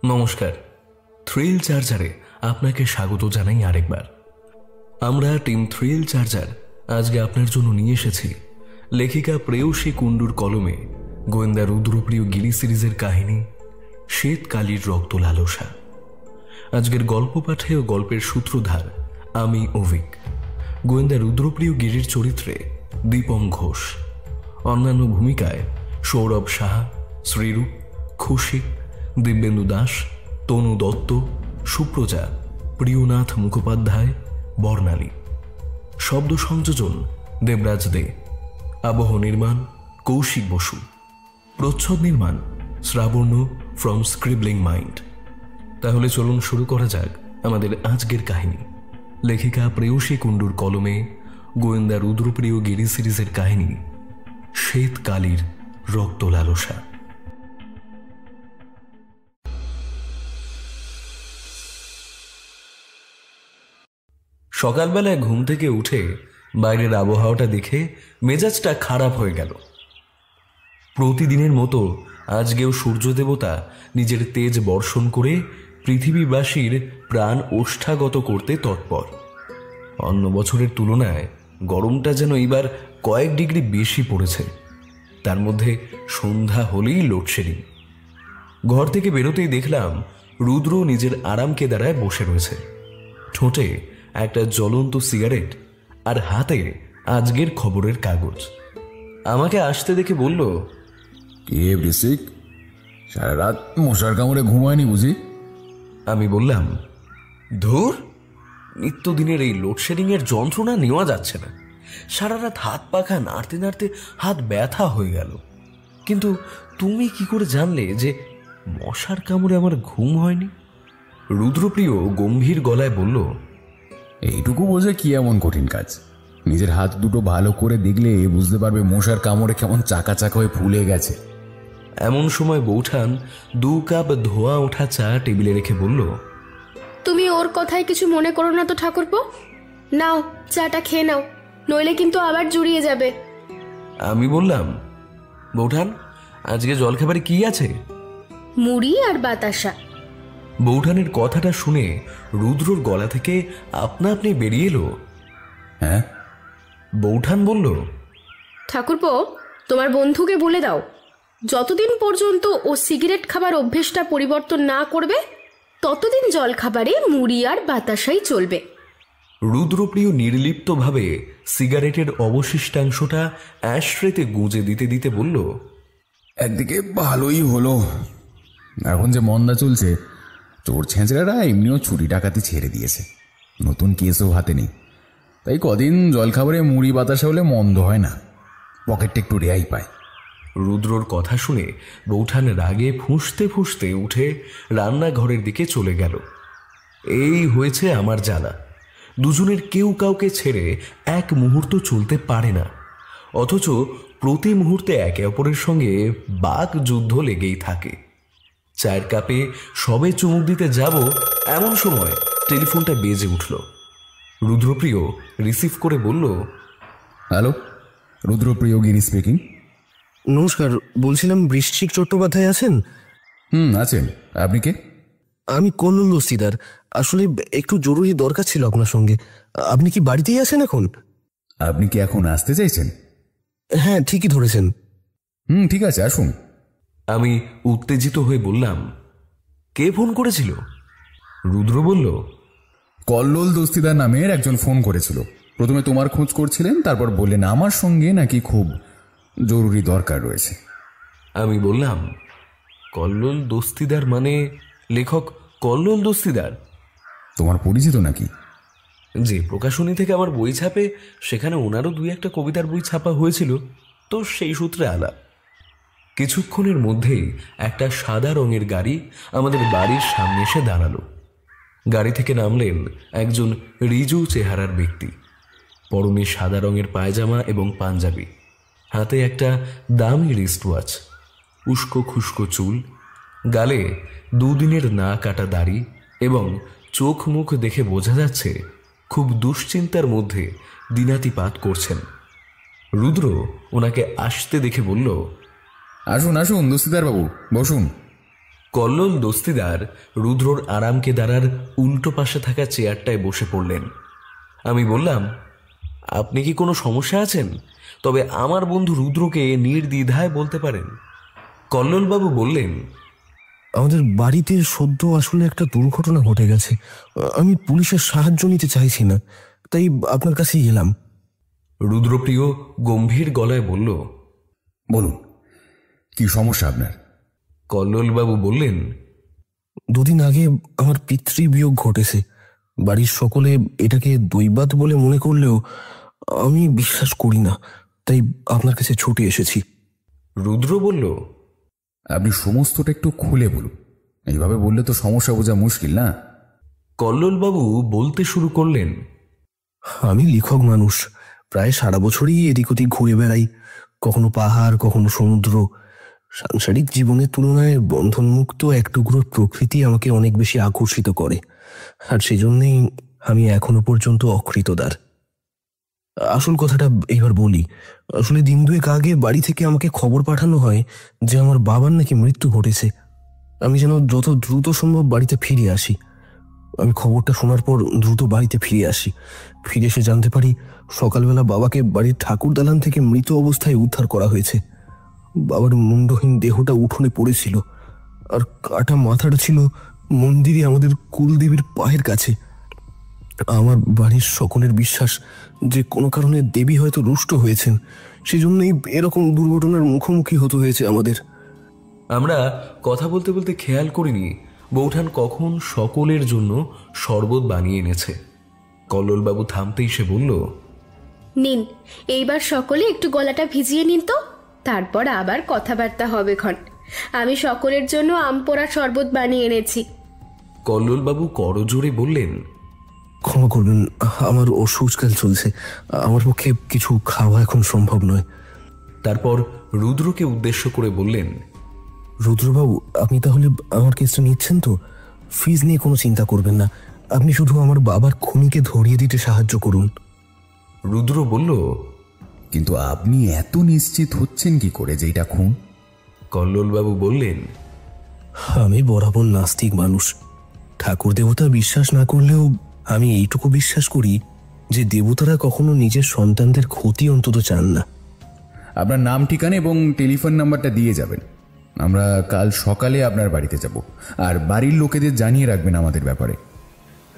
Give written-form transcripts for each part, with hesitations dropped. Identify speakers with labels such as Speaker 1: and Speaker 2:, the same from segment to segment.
Speaker 1: নমস্কার, থ্রিল চার্জারে আপনাকে স্বাগত জানাই আরেকবার। আমরা টিম থ্রিল চার্জার আজকে আপনার জন্য নিয়ে এসেছি লেখিকা প্রেয়সী কুণ্ডুর কলমে গোয়েন্দা রুদ্রপ্রিয় গিরি সিরিজের কাহিনী শ্বেতকালীর রক্ত লালসা। আজকের গল্প পাঠে ও গল্পের সূত্রধার আমি অভিক। গোয়েন্দা রুদ্রপ্রিয় গিরির চরিত্রে দীপম ঘোষ, অন্যান্য ভূমিকায় সৌরভ সাহা, শ্রীরূপ, খুশি, দিব্যেন্দু দাস, তনু দত্ত, সুপ্রজা, প্রিয়নাথ মুখোপাধ্যায়, বর্ণালী। শব্দ সংযোজন দেবরাজ দে। আবহ নির্মাণ কৌশিক বসু। প্রচ্ছদ নির্মাণ শ্রাবণ্য ফ্রম স্ক্রিবলিং মাইন্ড। তাহলে চলুন শুরু করা যাক আমাদের আজকের কাহিনী। লেখিকা প্রেয়সী কুণ্ডুর কলমে গোয়েন্দা রুদ্রপ্রিয় গিরি সিরিজের কাহিনী শ্বেতকালীর রক্ত লালসা। সকালবেলায় ঘুম থেকে উঠে বাইরের আবহাওয়াটা দেখে মেজাজটা খারাপ হয়ে গেল। প্রতিদিনের মতো আজকেও সূর্যদেবতা নিজের তেজ বর্ষণ করে পৃথিবীবাসীর প্রাণ ওষ্ঠাগত করতে তৎপর। অন্য বছরের তুলনায় গরমটা যেন এবার কয়েক ডিগ্রি বেশি পড়েছে। তার মধ্যে সন্ধ্যা হলেই লোডশেডিং। ঘর থেকে বেরোতেই দেখলাম রুদ্র নিজের আরাম কেদারায় বসে রয়েছে, ঠোঁটে একটা জ্বলন্ত সিগারেট আর হাতে আজকের খবরের কাগজ। আমাকে আসতে দেখে বলল,
Speaker 2: কে বেসিক, সারা রাত মশার কামড়ে ঘুমায়নি বুঝি?
Speaker 1: আমি বললাম, ধুর, নিত্যদিনের এই লোডশেডিং এর যন্ত্রণা নেওয়া যাচ্ছে না। সারা রাত হাত পাখা নাড়তে নাড়তে হাত ব্যথা হয়ে গেল। কিন্তু তুমি কি করে জানলে যে মশার কামড়ে আমার ঘুম হয়নি? রুদ্রপ্রিয় গম্ভীর গলায় বলল,
Speaker 2: এইটুকু বোঝে কি এমন কঠিন কাজ? নিজের হাত দুটো ভালো করে দেখলে বুঝতে পারবে মশার কামড়ে কেমন চাকা চাকা হয়ে ফুলে গেছে।
Speaker 1: এমন সময় বৌঠান 2 কাপ ধোয়া ওঠা চা টেবিলে রেখে বলল,
Speaker 3: তুমি ওর কথায় কিছু মনে করো না তো ঠাকুরপো। নাও চাটা খেয়ে নাও, নইলে কিন্তু আবার জুড়িয়ে যাবে।
Speaker 1: আমি বললাম, বৌঠান, আজকে জলখাবারে কি আছে?
Speaker 3: মুড়ি আর বাতাসা।
Speaker 1: বৌঠানের কথাটা শুনে রুদ্রর গলা থেকে আপনা আপনি বেরিয়ে এলো,
Speaker 2: হ্যাঁ।
Speaker 1: বৌঠান বলল,
Speaker 3: ঠাকুরপো, তোমার বন্ধুকে বলে দাও যতদিন পর্যন্ত ও সিগারেট খাবার অভ্যেসটা পরিবর্তন না করবে ততদিন জল খাবারে মুড়ি আর বাতাসাই চলবে।
Speaker 1: রুদ্রপ্রিয় নির্লিপ্তভাবে সিগারেটের অবশিষ্টাংশটা অ্যাশট্রেতে গুঁজে দিতে দিতে বলল,
Speaker 2: একদিকে ভালোই হলো, এখন যে মন্দা চলছে চোর ছেঁচড়ারা এমনিও চুরি ডাকাতি ছেড়ে দিয়েছে, নতুন কেসও হাতে নেই। তাই কদিন জলখাবারে মুড়ি বাতাসা হলে মন্দ হয় না, পকেটটা একটু রেহাই পায়।
Speaker 1: রুদ্রর কথা শুনে বৌঠান রাগে ফুঁসতে ফুঁসতে উঠে রান্নাঘরের দিকে চলে গেল। এই হয়েছে আমার জ্বালা। দুজনের কেউ কাউকে ছেড়ে এক মুহূর্ত চলতে পারে না, অথচ প্রতি মুহূর্তে একে অপরের সঙ্গে বাক যুদ্ধ লেগেই থাকে। চায়ের কাপে সবে চুমুক দিতে যাব এমন সময় টেলিফোনটা বেজে উঠল। রুদ্রপ্রিয় রিসিভ করে বলল,
Speaker 2: হ্যালো, রুদ্রপ্রিয় গিরি স্পিকিং।
Speaker 4: নমস্কার, বলছিলাম বৃশ্চিক চট্টোপাধ্যায় আছেন?
Speaker 2: আছেন। আপনি কে?
Speaker 4: আমি কল্লোল দস্তিদার। আসলে একটু জরুরি দরকার ছিল আপনার সঙ্গে। আপনি কি বাড়িতেই আছেন এখন?
Speaker 2: আপনি কি এখন আসতে চাইছেন?
Speaker 4: হ্যাঁ, ঠিকই ধরেছেন।
Speaker 2: ঠিক আছে, আসুন।
Speaker 1: আমি উত্তেজিত হয়ে বললাম, কে ফোন করেছিল? রুদ্র বলল,
Speaker 2: কল্লোল দস্তিদার নামের একজন ফোন করেছিল। প্রথমে তোমার খোঁজ করছিলেন, তারপর বললেন আমার সঙ্গে নাকি খুব জরুরি দরকার রয়েছে।
Speaker 1: আমি বললাম, কল্লোল দস্তিদার মানে লেখক কল্লোল দস্তিদার?
Speaker 2: তোমার পরিচিত নাকি?
Speaker 1: যে প্রকাশনী থেকে আমার বই ছাপে সেখানে ওনারও 2-1টা কবিতার বই ছাপা হয়েছিল, তো সেই সূত্রে আলাপ। কিছুক্ষণের মধ্যেই একটা সাদা রঙের গাড়ি আমাদের বাড়ির সামনে এসে দাঁড়ালো। গাড়ি থেকে নামলেন একজন রিজু চেহারার ব্যক্তি, পরনে সাদা রঙের পায়জামা এবং পাঞ্জাবি, হাতে একটা দামি রিস্ট ওয়াচ, উস্কো খুস্কো চুল, গালে 2 দিনের না কাটা দাড়ি এবং চোখ মুখ দেখে বোঝা যাচ্ছে খুব দুশ্চিন্তার মধ্যে দিনাতিপাত করছেন। রুদ্র ওনাকে আসতে দেখে বলল,
Speaker 2: আসুন আসুন দস্তিদার বাবু, বসুন।
Speaker 1: কল্লোল দস্তিদার রুদ্রর আরামকে দাঁড়ার উল্টো পাশে থাকা চেয়ারটায় বসে পড়লেন। আমি বললাম, আপনি কি কোনো সমস্যা আছেন? তবে আমার বন্ধু রুদ্রকে নির্দ্বিধায় বলতে পারেন। কল্লোলবাবু বললেন,
Speaker 4: আমাদের বাড়িতে সদ্য আসলে একটা দুর্ঘটনা ঘটে গেছে। আমি পুলিশের সাহায্য নিতে চাইছি না, তাই আপনার কাছেই এলাম।
Speaker 1: রুদ্রপ্রিয় গম্ভীর গলায় বলল,
Speaker 2: বলুন, কি সমস্যা আপনার?
Speaker 1: কল্লোলবাবু বললেন,
Speaker 4: দুদিন আগে আমার পিতৃবিয়োগ ঘটেছে। বাড়ির সকলে এটাকে দৈবাত বলে মনে করলেও আমি বিশ্বাস করি না, তাই আপনার কাছে ছুটে এসেছি।
Speaker 1: রুদ্র বলল,
Speaker 2: আপনি সমস্তটা একটু খুলে বলুন, এইভাবে বললে তো সমস্যা বোঝা মুশকিল না?
Speaker 1: কল্লোলবাবু বলতে শুরু করলেন,
Speaker 4: আমি লেখক মানুষ, প্রায় সারা বছরই এদিক ওদিক ঘুরে বেড়াই, কখনো পাহাড় কখনো সমুদ্র। সাংসারিক জীবনের তুলনায় বন্ধনমুক্ত এক টুকরোর প্রকৃতি আমাকে অনেক বেশি আকর্ষিত করে, আর সেজন্যেই আমি এখনো পর্যন্ত অকৃতদার। আসল কথাটা এইবার বলি। আসলে দিন দুয়েক আগে বাড়ি থেকে আমাকে খবর পাঠানো হয় যে আমার বাবার নাকি মৃত্যু ঘটেছে। আমি যেন যত দ্রুত সম্ভব বাড়িতে ফিরে আসি। আমি খবরটা শোনার পর দ্রুত বাড়িতে ফিরে আসি। ফিরে এসে জানতে পারি সকালবেলা বাবাকে বাড়ির ঠাকুর দালান থেকে মৃত অবস্থায় উদ্ধার করা হয়েছে। বাবার মুন্ডহীন দেহটা উঠোনে পড়েছিল, আর কাটা মাথাটা ছিল মন্দিরে আমাদের কুলদেবীর পায়ের কাছে। আমার বাড়ির সকলের বিশ্বাস যে কোনো কারণে দেবী হয়তো রুষ্ট হয়েছেন, সেজন্যই এরকম দুর্ঘটনার মুখোমুখি হতে হয়েছে আমাদের।
Speaker 1: আমরা কথা বলতে বলতে খেয়াল করিনি বৌঠান কখন সকলের জন্য শরবত বানিয়ে এনেছে। কল্লোলবাবু থামতেই সে বলল,
Speaker 3: নিন, এইবার সকলে একটু গলাটা ভিজিয়ে নিন তো, তারপর আবার কথাবার্তা হবে ক্ষণ। আমি সকলের জন্য আম পোড়া শরবত বানিয়ে এনেছি।
Speaker 1: কল্লোলবাবু করজোরে বললেন,
Speaker 4: ক্ষমা করবেন, আমার অসুখকাল চলছে, আমার পক্ষে কিছু খাওয়া এখন সম্ভব নয়।
Speaker 1: তারপর রুদ্রকে উদ্দেশ্য করে বললেন,
Speaker 4: রুদ্রবাবু, আপনি তাহলে আমার কেসটা নিচ্ছেন তো? ফিজ নিয়ে কোনো চিন্তা করবেন না, আপনি শুধু আমার বাবার খুনিকে ধরিয়ে দিতে সাহায্য করুন।
Speaker 1: রুদ্র বলল,
Speaker 2: কিন্তু আপনি এত নিশ্চিত হচ্ছেন কি করে যে এটা খুন?
Speaker 1: কল্লোলবাবু বললেন,
Speaker 4: আমি বরাবর নাস্তিক মানুষ। ঠাকুর দেবতা বিশ্বাস না করলেও আমি এইটুকু বিশ্বাস করি যে দেবতারা কখনো নিজের সন্তানদের ক্ষতি অন্তত চান না।
Speaker 2: আপনার নাম, ঠিকানা এবং টেলিফোন নাম্বারটা দিয়ে যাবেন। আমরা কাল সকালে আপনার বাড়িতে যাব, আর বাড়ির লোকেদের জানিয়ে রাখবেন আমাদের ব্যাপারে।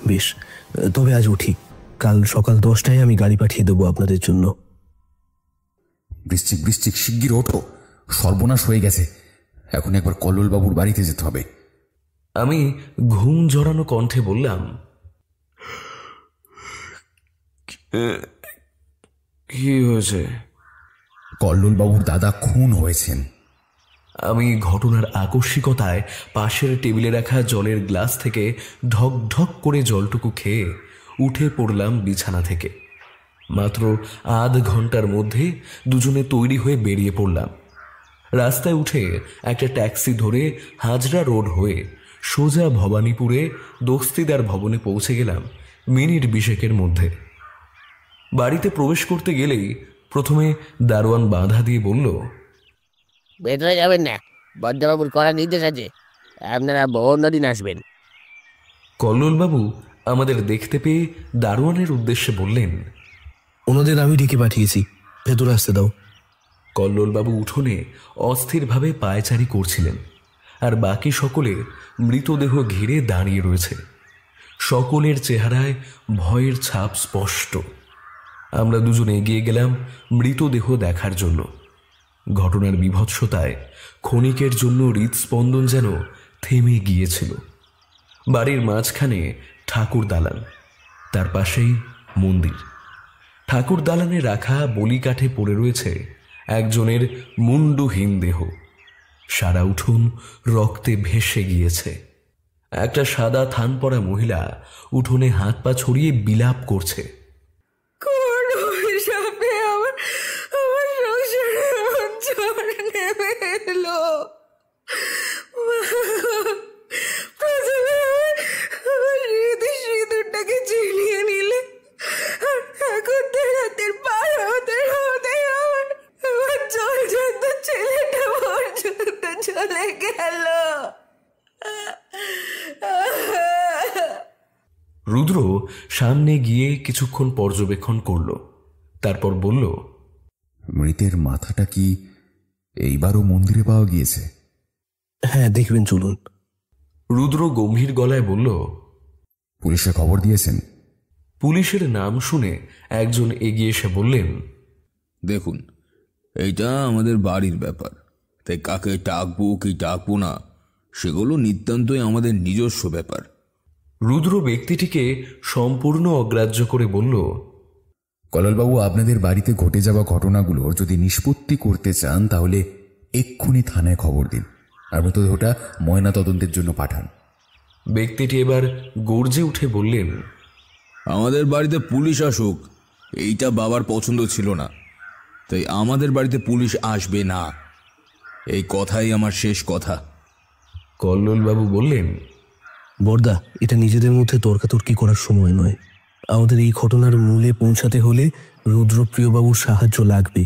Speaker 4: বেশ, তবে আজ উঠি। কাল সকাল 10টায় আমি গাড়ি পাঠিয়ে দেবো আপনাদের জন্য।
Speaker 2: বৃশ্চিক বৃশ্চিক, শিগগির ওঠো, সর্বনাশ হয়ে গেছে। এখন একবার কল্লোলবাবুর বাড়িতে যেতে হবে।
Speaker 1: আমি ঘুম জড়ানো কণ্ঠে বললাম, কি হয়েছে?
Speaker 2: কল্লোলবাবুর দাদা খুন হয়েছেন।
Speaker 1: আমি ঘটনার আকস্মিকতায় পাশের টেবিলে রাখা জলের গ্লাস থেকে ঢক ঢক করে জলটুকু খেয়ে উঠে পড়লাম বিছানা থেকে। মাত্র আধ ঘন্টার মধ্যে দুজনে তৈরি হয়ে বেরিয়ে পড়লাম। রাস্তায় উঠে একটা ট্যাক্সি ধরে হাজরা রোড হয়ে সোজা ভবানীপুরে দস্তিদার ভবনে পৌঁছে গেলাম মিনিট 20 মধ্যে। বাড়িতে প্রবেশ করতে গেলেই প্রথমে দারোয়ান বাধা দিয়ে বলল,
Speaker 5: ভেতরে যাবেন না, বদ্ধবাবুর কড়া নির্দেশ আছে, আপনারা অন্যদিন আসবেন।
Speaker 1: কল্লোলবাবু আমাদের দেখতে পেয়ে দারোয়ানের উদ্দেশ্যে বললেন,
Speaker 4: ওনাদের আমি ডেকে পাঠিয়েছি, ভেতরে আসতে দাও।
Speaker 1: কল্লোলবাবু উঠোনে অস্থিরভাবে পায়চারি করছিলেন, আর বাকি সকলে মৃতদেহ ঘিরে দাঁড়িয়ে রয়েছে। সকলের চেহারায় ভয়ের ছাপ স্পষ্ট। আমরা দুজন এগিয়ে গেলাম মৃতদেহ দেখার জন্য। ঘটনার বিভৎসতায় ক্ষণিকের জন্য হৃদস্পন্দন যেন থেমে গিয়েছিল। বাড়ির মাঝখানে ঠাকুর দালান, তার পাশেই মন্দির। ঠাকুর দালানে রাখা বলিকাঠে পড়ে রয়েছে একজনের মুন্ডহীন দেহ। সারা উঠোন রক্তে ভেসে গিয়েছে। একটা সাদা থান পরা মহিলা উঠোনে হাত পা ছড়িয়ে বিলাপ করছে। রুদ্র সামনে গিয়ে কিছুক্ষণ পর্যবেক্ষণ করল, তারপর বলল,
Speaker 2: মৃতের মাথাটা কি এইবারও মন্দিরে পাওয়া গিয়েছে?
Speaker 4: হ্যাঁ, দেখবেন, চলুন।
Speaker 1: রুদ্র গম্ভীর গলায় বলল,
Speaker 2: পুলিশে খবর দিয়েছেন?
Speaker 1: পুলিশের নাম শুনে একজন এগিয়ে এসে বললেন,
Speaker 6: দেখুন, এইটা আমাদের বাড়ির ব্যাপার, তাই কাকে ডাকবো কি ডাকবো না সেগুলো নিতান্তই আমাদের নিজস্ব ব্যাপার।
Speaker 1: রুদ্র ব্যক্তিটিকে সম্পূর্ণ অগ্রাহ্য করে বলল,
Speaker 2: কল্লোলবাবু, আপনাদের বাড়িতে ঘটে যাওয়া ঘটনাগুলোর যদি নিষ্পত্তি করতে চান তাহলে এক্ষুনি থানায় খবর দিন আর মৃতদেহটা ময়না তদন্তের জন্য পাঠান।
Speaker 1: ব্যক্তিটি এবার গর্জে উঠে বললেন,
Speaker 6: আমাদের বাড়িতে পুলিশ আসুক এইটা বাবার পছন্দ ছিল না, তাই আমাদের বাড়িতে পুলিশ আসবে না, এই কথাই আমার শেষ কথা।
Speaker 1: কল্লোলবাবু বললেন,
Speaker 4: বর্দা, এটা নিজেদের মধ্যে তর্কাতর্কি করার সময় নয়। আমাদের এই ঘটনার মূলে পৌঁছাতে হলে রুদ্রপ্রিয়বাবুর সাহায্য লাগবে,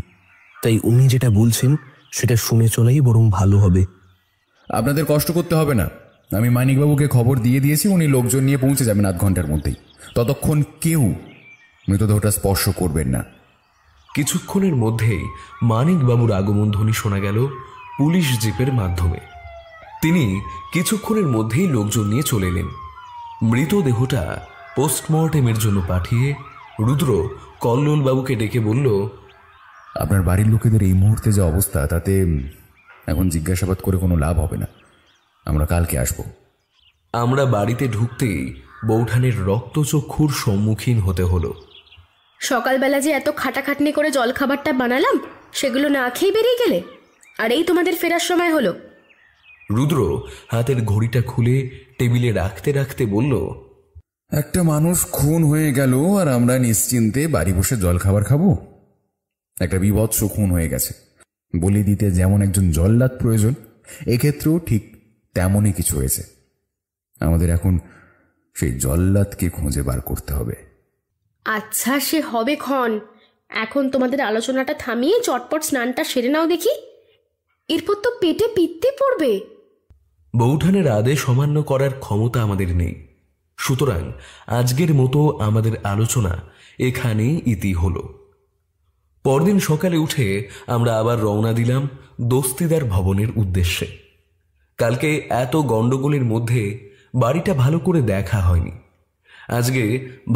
Speaker 4: তাই উনি যেটা বলছেন সেটা শুনে চলাই বরং ভালো হবে।
Speaker 2: আপনাদের কষ্ট করতে হবে না, আমি মানিকবাবুকে খবর দিয়ে দিয়েছি, উনি লোকজন নিয়ে পৌঁছে যাবেন আধ ঘন্টার মধ্যেই। ততক্ষণ কেউ মৃতদেহটা স্পর্শ করবেন না।
Speaker 1: কিছুক্ষণের মধ্যেই মানিকবাবুর আগমন ধ্বনি শোনা গেল পুলিশ জিপের মাধ্যমে। তিনি কিছুক্ষণের মধ্যেই লোকজন নিয়ে চলে এলেন। মৃতদেহটা পোস্টমর্টেমের জন্য পাঠিয়ে রুদ্র কল্লোলবাবুকে ডেকে বলল,
Speaker 2: আপনার বাড়ির লোকেদের এই মুহূর্তে যে অবস্থা, তাতে এখন জিজ্ঞাসাবাদ করে কোনো লাভ হবে না, আমরা কালকে আসব।
Speaker 1: আমরা বাড়িতে ঢুকতেই বৌঠানের রক্তচক্ষুর সম্মুখীন হতে হলো।
Speaker 3: সকালবেলা যে এত খাটাখাটনি করে জলখাবারটা বানালাম সেগুলো না খেয়ে বেরিয়ে গেলে, আর এই তোমাদের ফেরার সময় হলো।
Speaker 1: রুদ্র হাতের ঘড়িটা খুলে টেবিলে রাখতে রাখতে বলল,
Speaker 2: একটা মানুষ খুন হয়ে গেল আর আমরা নিশ্চিন্তে বাড়ি বসে জলখাবার খাবো? একটা বীভৎস খুন হয়ে গেছে, বলি দিতে যেমন একজন জল্লাদ প্রয়োজন, এক্ষেত্রেও ঠিক তেমনই কিছু হয়েছে। আমাদের এখন সেই জল্লাদকে খুঁজে বার করতে হবে।
Speaker 3: আচ্ছা, সে হবে ক্ষণ। এখন তোমাদের আলোচনাটা থামিয়ে চটপট স্নানটা সেরে নাও দেখি, এরপর তো পেটে পিত্তে পড়বে।
Speaker 1: বৌঠানের আদেশ অমান্য করার ক্ষমতা আমাদের নেই, সুতরাং আজকের মতো আমাদের আলোচনা এখানেই ইতি হলো। পরদিন সকালে উঠে আমরা আবার রওনা দিলাম দস্তিদার ভবনের উদ্দেশ্যে। কালকে এত গন্ডগোলের মধ্যে বাড়িটা ভালো করে দেখা হয়নি, আজকে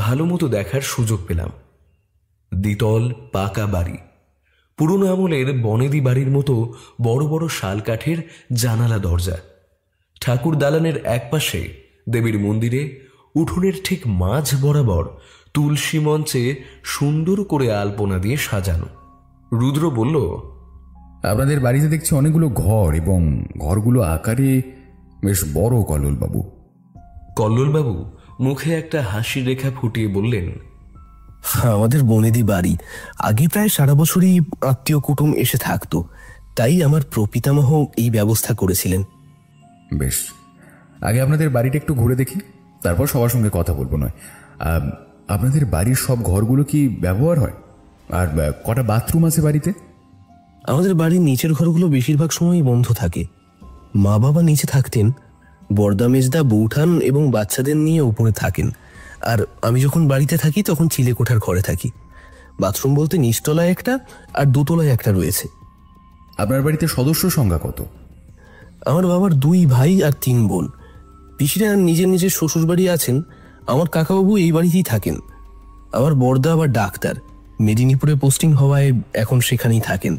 Speaker 1: ভালো মতো দেখার সুযোগ পেলাম। দ্বিতল পাকা বাড়ি, পুরনো আমলের বনেদি বাড়ির মতো বড় বড় শাল কাঠের জানালা দরজা। ঠাকুর দালানের একপাশে দেবীর মন্দিরে উঠোনের ঠিক মাঝ বরাবর তুলসী মঞ্চে সুন্দর করে আলপনা দিয়ে সাজানো। রুদ্র বলল,
Speaker 2: আপনাদের বাড়িতে দেখছি অনেকগুলো ঘর, এবং ঘরগুলো আকারে বেশ বড়। কল্লোলবাবু
Speaker 1: কল্লোলবাবু মুখে একটা হাসির রেখা ফুটিয়ে বললেন,
Speaker 4: আমাদের বনেদি বাড়ি, আগে প্রায় সারা বছরই আত্মীয় কুটুম এসে থাকতো, তাই আমার প্রপিতামহ এই ব্যবস্থা করেছিলেন।
Speaker 2: বেশ, আগে আপনাদের বাড়িটা একটু ঘুরে দেখি, তারপর সবার সঙ্গে কথা বলবো। নয়, আপনাদের বাড়ির সব ঘরগুলো কি ব্যবহার হয়? আর কটা বাথরুম আছে বাড়িতে?
Speaker 4: আমাদের বাড়ির নিচের ঘরগুলো বেশিরভাগ সময়ই বন্ধ থাকে। মা বাবা নিচে থাকতেন, বর্দা মেজদা বৌঠান এবং বাচ্চাদের নিয়ে উপরে থাকেন, আর আমি যখন বাড়িতে থাকি তখন চিলেকোঠার ঘরে থাকি। বাথরুম বলতে নিচতলায় একটা আর দোতলায় একটা রয়েছে।
Speaker 2: আপনার বাড়িতে সদস্য সংখ্যা কত?
Speaker 4: আমার বাবার 2 ভাই আর 3 বোন। পিসিরা নিজের নিজের শ্বশুর বাড়ি আছেন, আমার কাকাবাবু এই বাড়িতেই থাকেন। আমার বর্দা আবার ডাক্তার, মেদিনীপুরে পোস্টিং হওয়ায় এখন সেখানেই থাকেন।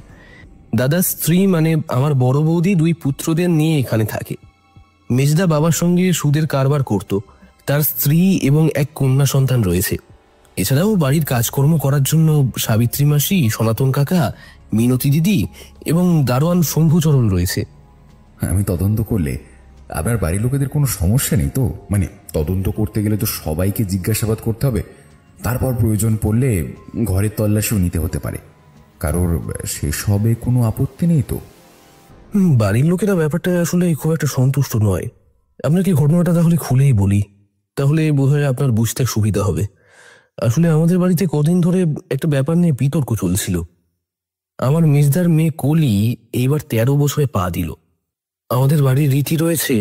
Speaker 4: দাদার স্ত্রী মানে আমার বড় বৌদি 2 পুত্রদের নিয়ে এখানে থাকে। মেজদা বাবার সঙ্গে সুদের কারবার করত, তার স্ত্রী এবং এক কন্যা সন্তান রয়েছে। এছাড়াও বাড়ির কাজকর্ম করার জন্য সাবিত্রী মাসি, সনাতন কাকা, মিনতি দিদি এবং দারোয়ান শম্ভুচরণ রয়েছে।
Speaker 2: আমি তদন্ত করলে আপনার বাড়ির লোকেদের কোনো সমস্যা নেই তো? মানে তদন্ত করতে গেলে তো সবাইকে জিজ্ঞাসাবাদ করতে হবে, তারপর প্রয়োজন পড়লে ঘরের তল্লাশিও নিতে হতে পারে। কারোর সেসবে কোনো আপত্তি নেই তো?
Speaker 4: বাড়ির লোকেরা ব্যাপারটা আসলে খুব একটা সন্তুষ্ট নয়। আপনাকে ঘটনাটা তাহলে খুলেই বলি, তাহলে বোধহয় আপনার বুঝতে সুবিধা হবে। আসলে আমাদের বাড়িতে কদিন ধরে একটা ব্যাপার নিয়ে বিতর্ক চলছিল। আমার মেজদার মেয়ে কলি এইবার 13 বছরে পা দিল। আমাদের বাড়ির রীতি রয়েছে,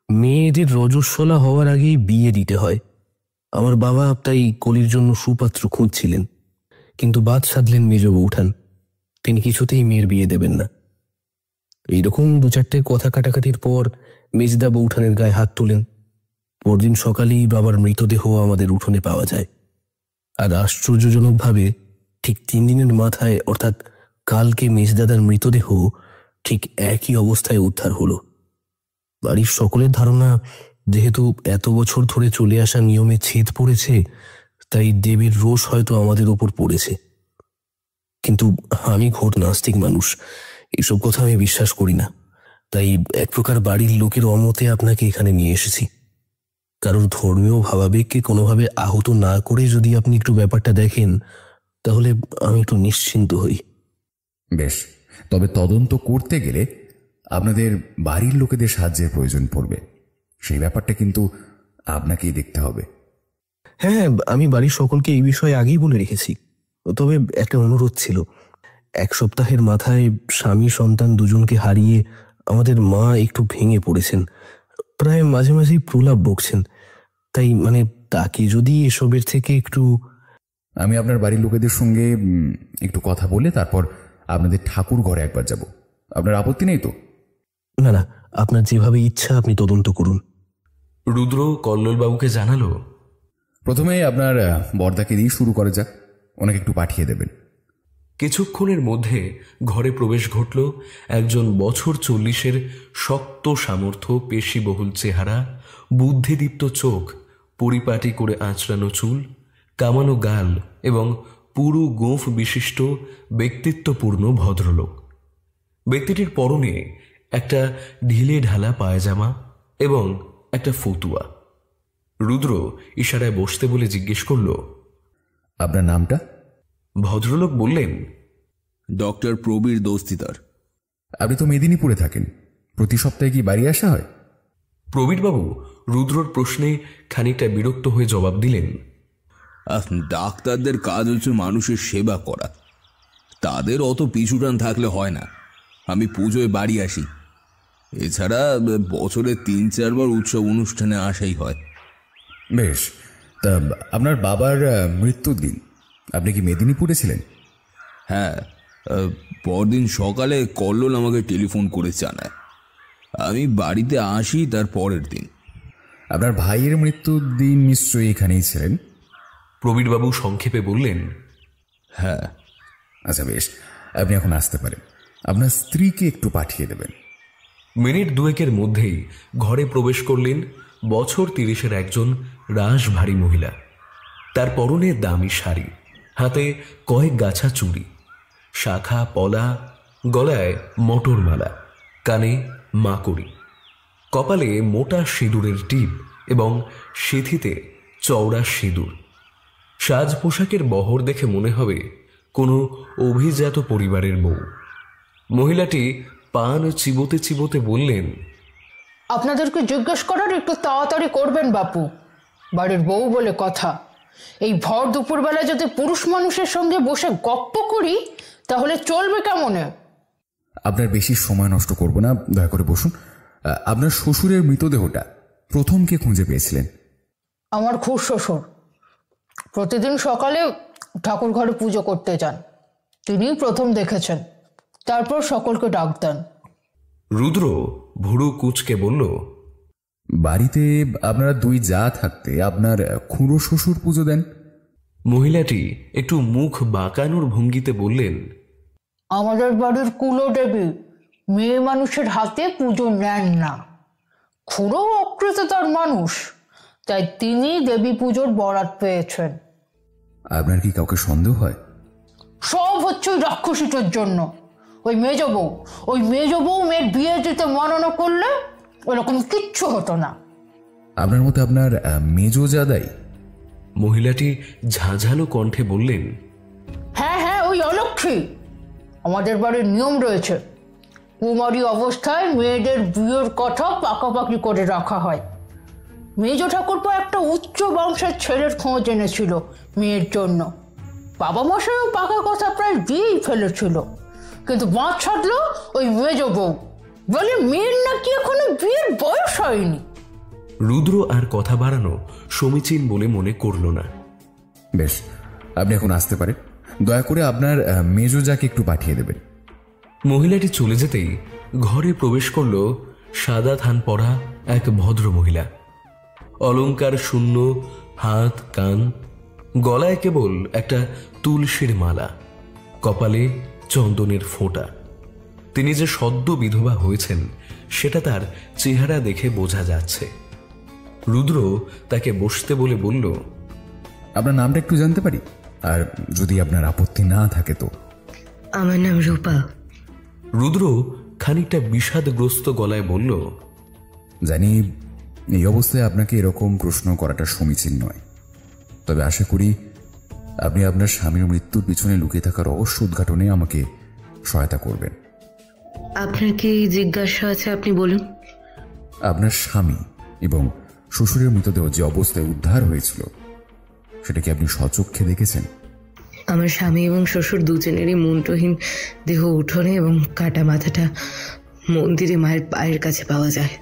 Speaker 4: মেয়েদের রজস্বলা হওয়ার আগেই বিয়ে দিতে হয়। আমার বাবা তাই কলির জন্য সুপাত্র খুঁজছিলেন, কিন্তু বাদ সাধলেন মেজ বৌঠান। তিনি কিছুতেই মেয়ের বিয়ে দেবেন না। এইরকম 2-4টে কথা কাটাকাটির পর মেজদা বৌঠানের গায়ে হাত তোলেন। পরদিন সকালেই বাবার মৃতদেহ আমাদের উঠোনে পাওয়া যায়। আর আশ্চর্যজনকভাবে ঠিক 3 দিনের মাথায়, অর্থাৎ কালকে, মেজদাদার মৃতদেহ ঠিক একই অবস্থায় উদ্ধার হলো। বাড়ির সকলের ধারণা, যেহেতু এত বছর ধরে চলে আসা নিয়মে ছেদ পড়েছে, তাই দেবীর রোষ হয়তো আমাদের ওপর পড়েছে। কিন্তু আমি ঘোর নাস্তিক মানুষ, এসব কথা আমি বিশ্বাস করি না। তাই এক প্রকার বাড়ির লোকের অমতে আপনাকে এখানে নিয়ে এসেছি। কারোর ধর্মীয় ভাবাবেগকে কোনোভাবে আহত না করে যদি আপনি একটু ব্যাপারটা দেখেন, তাহলে আমি একটু নিশ্চিন্ত হই।
Speaker 2: বেশ, তবে তদন্ত করতে গেলে আপনাদের বাড়ির লোকেদের সাহায্যের প্রয়োজন পড়বে। সেই ব্যাপারটা কিন্তু আপনাকেই দেখতে হবে।
Speaker 4: হ্যাঁ, আমি বাড়ির সকলকে এই বিষয়ে আগেই বলে রেখেছি। তবে একটা অনুরোধ ছিল। 1 সপ্তাহের মাথায় স্বামী সন্তান দুজনকে হারিয়ে আমাদের মা একটু ভেঙে পড়েছেন, প্রায় মাঝে মাঝেই প্রলাপ বকছেন। তাই তাকে যদি এসবের থেকে একটু...
Speaker 2: আমি আপনার বাড়ির লোকেদের সঙ্গে একটু কথা বলে তারপর আপনাদের ঠাকুর ঘরে একবার যাব। আপনার আপত্তি নেই তো?
Speaker 4: না না, আপনার যেভাবে ইচ্ছা আপনি তদন্ত করুন।
Speaker 1: রুদ্র কল্লোলবাবুকে জানালো,
Speaker 2: প্রথমে আপনার বর্দাকে দিয়ে শুরু করা যাক। ওনাকে একটু পাঠিয়ে দেবেন।
Speaker 1: কিছুক্ষণের মধ্যে ঘরে প্রবেশ ঘটল একজন বছর 40-এর শক্ত সামর্থ্য, পেশিবহুল চেহারা, বুদ্ধিদীপ্ত চোখ, পরিপাটি করে আঁচড়ানো চুল, কামানো গাল এবং পুরু গোঁফ বিশিষ্ট ব্যক্তিত্বপূর্ণ ভদ্রলোক। ব্যক্তিটির পরনে একটা ঢিলে ঢালা পায়জামা এবং একটা ফতুয়া। রুদ্র ইশারায় বসতে বলে জিজ্ঞেস করল,
Speaker 2: আপনার নামটা?
Speaker 1: ভদ্রলোক বললেন,
Speaker 6: ডক্টর প্রবীর দস্তিদার।
Speaker 2: আপনি তো মেদিনীপুরে থাকেন, প্রতি সপ্তাহে কি বাড়ি আসা হয়?
Speaker 1: প্রবীরবাবু রুদ্রর প্রশ্নে খানিকটা বিরক্ত হয়ে জবাব দিলেন,
Speaker 6: ডাক্তারদের কাজ হচ্ছে মানুষের সেবা করা, তাদের অত পিছুটান থাকলে হয় না। আমি পুজোয় বাড়ি আসি, এছাড়া বছরে 3-4 বার উৎসব অনুষ্ঠানে আসাই হয়।
Speaker 2: বেশ, তা আপনার বাবার মৃত্যুর দিন আপনি কি মেদিনীপুরে ছিলেন?
Speaker 6: হ্যাঁ, পরদিন সকালে কল্লোল আমাকে টেলিফোন করে জানায়। আমি বাড়িতে আসি তার পরের দিন।
Speaker 2: আপনার ভাইয়ের মৃত্যুর দিন নিশ্চয়ই এখানেই ছিলেন?
Speaker 1: প্রবীরবাবু সংক্ষেপে বললেন,
Speaker 6: হ্যাঁ।
Speaker 2: আচ্ছা বেশ, আপনি এখন আসতে পারেন। আপনার স্ত্রীকে একটু পাঠিয়ে দেবেন।
Speaker 1: মিনিট 2-এর মধ্যেই ঘরে প্রবেশ করলেন বছর 30-এর একজন রাশভারী মহিলা। তার পরনে দামি শাড়ি, হাতে কয়েক গাছা চুড়ি, শাখা পলা, গলায় মটরমালা, কানে মাকড়ি, কপালে মোটা সিঁদুরের টিপ এবং সিঁথিতে চওড়া সিঁদুর। সাজ পোশাকের বহর দেখে মনে হবে কোনো অভিজাত পরিবারের বউ। মহিলাটি পান চিবোতে চিবোতে বললেন,
Speaker 7: আপনাদেরকে জিজ্ঞেস করার একটু তাড়াতাড়ি করবেন বাপু, বাড়ির বউ বলে কথা। এই ভর দুপুরবেলা যদি পুরুষ মানুষের সঙ্গে বসে গপ্প করি তাহলে চলবে কেমনে?
Speaker 2: আপনার বেশি সময় নষ্ট করব না, দয়া করে বসুন। আপনার শ্বশুরের মৃতদেহটা প্রথম কে খুঁজে পেয়েছিলেন?
Speaker 7: আমার খুব শ্বশুর প্রতিদিন সকালে ঠাকুর ঘরে পুজো করতে যান, তিনিই প্রথম দেখেছেন, তারপর সকলকে ডাক দেন।
Speaker 1: রুদ্র ভুরু কুঁচকে বলল,
Speaker 2: বাড়িতে আপনারা 2 জা থাকতে আপনার খুড়ো শ্বশুর পুজো দেন?
Speaker 1: মহিলাটি একটু মুখ বাঁকানোর ভঙ্গিতে বললেন,
Speaker 7: আমাদের বাড়ির কুলদেবী মেয়ে মানুষের হাতে পুজো নেন না। খুড়ো অকৃততার মানুষ, তাই তিনি দেবী পুজোর বরাত পেয়েছেন।
Speaker 2: আপনার কি কাউকে সন্দেহ হয়?
Speaker 7: সব হচ্ছে ওই রাক্ষসীটার জন্য। ওই মেজ বউ মেয়ের বিয়ে দিতে মানা করলে ওরকম কিচ্ছু হতো না।
Speaker 2: আপনার মতে আপনার মেজো জাদাই?
Speaker 1: মহিলাটি ঝাঁঝালো কণ্ঠে বললেন,
Speaker 7: হ্যাঁ, ওই অলক্ষী। আমাদের বাড়ির নিয়ম রয়েছে, কুমারী অবস্থায় মেয়েদের বিয়ের কথা পাকাপাকি করে রাখা হয়। মেজ ঠাকুরপো একটা উচ্চ বংশের ছেলের খোঁজ এনেছিল মেয়ের জন্য। বাবা মশাইও পাকা কথা প্রায় দিয়েই ফেলেছিল, কিন্তু বাঁধ ছাড়লো ওই মেজ বউ, বলে মেয়ের নাকি এখনো বিয়ের বয়স হয়নি।
Speaker 1: রুদ্র আর কথা বাড়ানো সমীচীন বলে মনে করল না।
Speaker 2: বেশ, আপনি এখন আসতে পারেন। দয়া করে আপনার মেজোজাকে একটু পাঠিয়ে দেবেন।
Speaker 1: মহিলাটি চলে যেতেই ঘরে প্রবেশ করল সাদা থান পরা এক ভদ্র মহিলা। অলংকার শূন্য হাত কান, গলায় কেবল একটা তুলসীর মালা, কপালে চন্দনের ফোঁটা। তিনি যে সদ্য বিধবা হয়েছেন সেটা তার চেহারা দেখে বোঝা যাচ্ছে। রুদ্র তাকে বসতে বলে বলল,
Speaker 2: আপনার নামটা একটু জানতে পারি? আর যদি আপনার আপত্তি না থাকে তো।
Speaker 8: আমার নাম রূপা।
Speaker 1: রুদ্র খানিকটা বিষাদগ্রস্ত গলায় বলল,
Speaker 2: জানি এই অবস্থায় আপনাকে এরকম প্রশ্ন করাটা সমীচীন নয়, তবে আশা করি আপনি আপনার স্বামীর মৃত্যুর পিছনে লুকিয়ে থাকা রহস্য উদ্ঘাটনে আমাকে সহায়তা করবেন।
Speaker 8: আপনার কি জিজ্ঞাসা আছে? আপনি বলুন।
Speaker 2: আপনার স্বামী এবং শ্বশুরের মৃতদেহ যে অবস্থায় উদ্ধার হয়েছিল সেটা কি আপনি স্বচক্ষে দেখেছেন?
Speaker 8: আমার স্বামী এবং শ্বশুর দুজনেরই মুন্ডহীন দেহ উঠোনে এবং কাটা মাথাটা মন্দিরে মায়ের পায়ের কাছে পাওয়া যায়।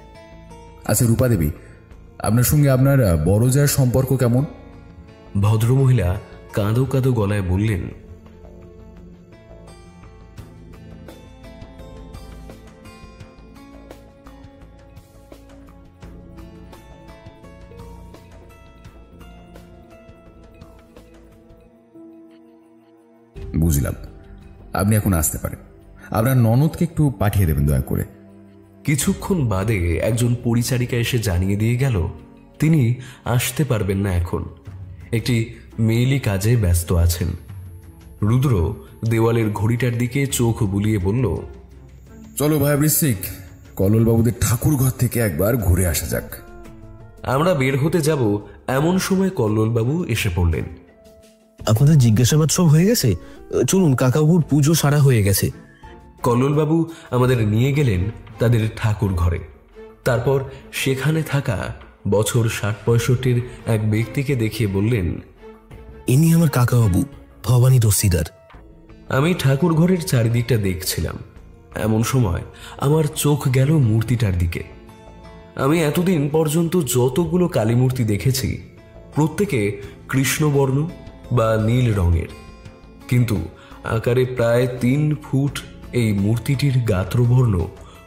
Speaker 2: আচ্ছা রূপা দেবী, আপনার সঙ্গে আপনার বড় জায়ের সম্পর্ক কেমন?
Speaker 1: ভদ্রমহিলা কাঁদো কাঁদো গলায় বললেন,
Speaker 2: বুঝলাম, আপনি এখন আসতে পারেন। আপনার ননদকে একটু পাঠিয়ে দেবেন দয়া করে।
Speaker 1: কিছুক্ষণ বাদে একজন পরিচারিকা এসে জানিয়ে দিয়ে গেল তিনি আসতে পারবেন না, এখন একটি মেইলি কাজে ব্যস্ত আছেন। রুদ্র দেওয়ালের ঘড়িটার দিকে চোখ বুলিয়ে বলল,
Speaker 2: চলো ভাই বৃশ্চিক, কল্লোলবাবুদের ঠাকুর ঘর থেকে একবার ঘুরে আসা যাক।
Speaker 1: আমরা বের হতে যাব এমন সময় কল্লোলবাবু এসে পড়লেন।
Speaker 4: আপনাদের জিজ্ঞাসাবাদ সব হয়ে গেছে? চলুন, কাকাবুর পুজো সারা হয়ে গেছে।
Speaker 1: কল্লোলবাবু আমাদের নিয়ে গেলেন তাদের ঠাকুর ঘরে। তারপর সেখানে থাকা বছর ৬০-৬৫ এক ব্যক্তিকে দেখিয়ে বললেন,
Speaker 4: ইনি আমার কাকাবাবু, ভবানী দস্তিদার।
Speaker 1: আমি ঠাকুর ঘরের চারিদিকটা দেখছিলাম, এমন সময় আমার চোখ গেল মূর্তিটার দিকে। আমি এতদিন পর্যন্ত যতগুলো কালী মূর্তি দেখেছি প্রত্যেকে কৃষ্ণবর্ণ বা নীল রঙের, কিন্তু আকারে প্রায় ৩ ফুট এই মূর্তিটির গাত্রবর্ণ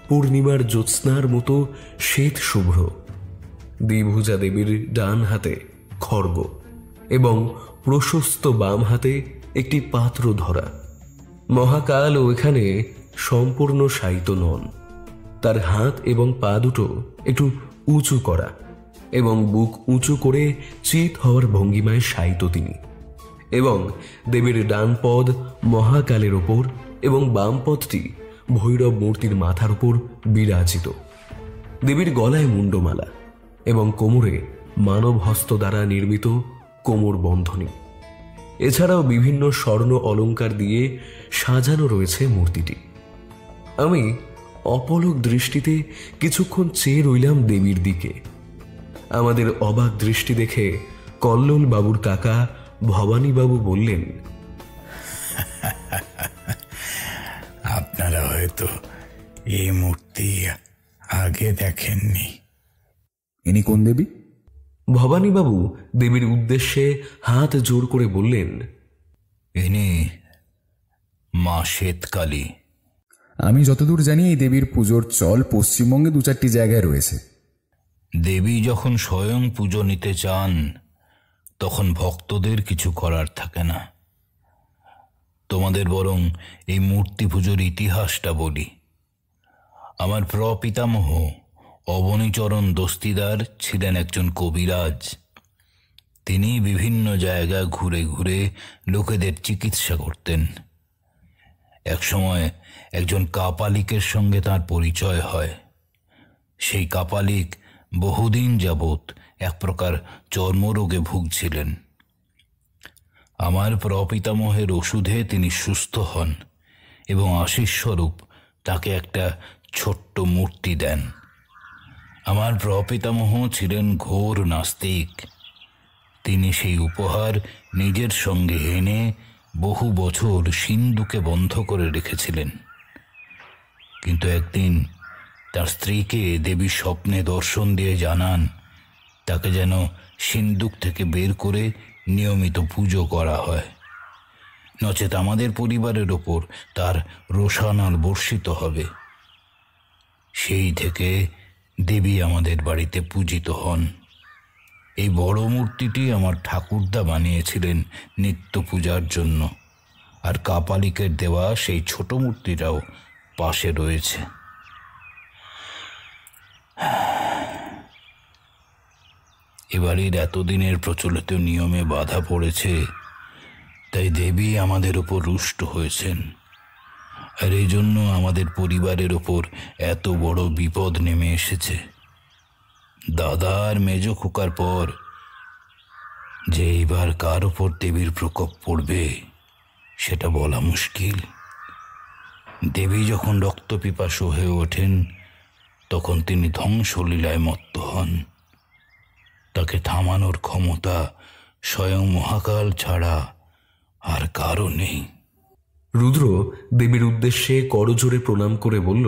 Speaker 1: পূর্ণিমার জ্যোৎস্নার মতো শ্বেত শুভ্র। দ্বিভুজা দেবীর ডান হাতে খড়গ এবং প্রশস্ত বাম হাতে একটি পাত্র ধরা। মহাকাল এখানে সম্পূর্ণ শায়িত নন, তার হাত এবং পা দুটো একটু উঁচু করা এবং বুক উঁচু করে চিত হওয়ার ভঙ্গিমায় শায়িত তিনি, এবং দেবীর ডান পদ মহাকালের ওপর এবং বাম পদটি ভৈরব মূর্তির মাথার উপর বিরাজিত। দেবীর গলায় মুন্ডমালা এবং কোমরে মানব হস্ত দ্বারা নির্মিত কোমর বন্ধনী। এছাড়াও বিভিন্ন স্বর্ণ অলংকার দিয়ে সাজানো রয়েছে মূর্তিটি। আমি অপলক দৃষ্টিতে কিছুক্ষণ চেয়ে রইলাম দেবীর দিকে। আমাদের অবাক দৃষ্টি দেখে কল্লোল বাবুর কাকা ভবানী বাবু বললেন,
Speaker 9: আপনারা হয়তো এই মূর্তি আগে দেখেননি।
Speaker 2: ইনি কোন দেবী?
Speaker 1: ভবানী বাবু দেবীর উদ্দেশ্যে হাত জোর করে বললেন,
Speaker 9: ইনি মা শ্বেতকালী।
Speaker 2: আমি যতদূর জানি এই দেবীর পুজোর চল পশ্চিমবঙ্গে ২-৪টি জায়গায় রয়েছে।
Speaker 9: দেবী যখন স্বয়ং পুজো নিতে চান তখন ভক্তদের কিছু করার থাকে না। তোমাদের বরং এই মূর্তি পুজোর ইতিহাসটা বলি। আমার প্রপিতামহ অবনীচরণ দস্তিদার ছিলেন একজন কবিরাজ। তিনি বিভিন্ন জায়গা ঘুরে ঘুরে লোকেদের চিকিৎসা করতেন। একসময় একজন কাপালিকের সঙ্গে তার পরিচয় হয়। সেই কাপালিক বহুদিন যাবৎ এক প্রকার চর্মরোগে ভুগছিলেন। আমার প্রপিতামহের ওষুধে তিনি সুস্থ হন এবং আশীর্স্বরূপ তাকে একটা ছোট্ট মূর্তি দেন। আমার প্রপিতামহ ছিলেন ঘোর নাস্তিক। তিনি সেই উপহার নিজের সঙ্গে এনে বহু বছর সিন্ধুকে বন্ধ করে রেখেছিলেন। কিন্তু একদিন তার স্ত্রীকে দেবী স্বপ্নে দর্শন দিয়ে জানান তাকে যেন সিন্দুক থেকে বের করে নিয়মিত পুজো করা হয়, নচেত আমাদের পরিবারের ওপর তার রোষানল বর্ষিত হবে। সেই থেকে দেবী আমাদের বাড়িতে পূজিত হন। এই বড় মূর্তিটি আমার ঠাকুরদা বানিয়েছিলেন নিত্য পূজার জন্য, আর কাপালিকের দেওয়া সেই ছোট মূর্তিটাও পাশে রয়েছে। এবারের এতদিনের প্রচলিত নিয়মে বাধা পড়েছে, তাই দেবী আমাদের ওপর রুষ্ট হয়েছেন, আর এই জন্য আমাদের পরিবারের ওপর এত বড় বিপদ নেমে এসেছে। দাদা আর মেজ খোকার পর যে এইবার কার ওপর দেবীর প্রকোপ পড়বে সেটা বলা মুশকিল। দেবী যখন রক্তপিপাসু হয়ে ওঠেন তখন তিনি ধ্বংসলীলায় মত্ত হন। তাকে থামানোর ক্ষমতা স্বয়ং মহাকাল ছাড়া আর কারও নেই।
Speaker 1: রুদ্র দেবীর উদ্দেশ্যে করজোড়ে প্রণাম করে বলল,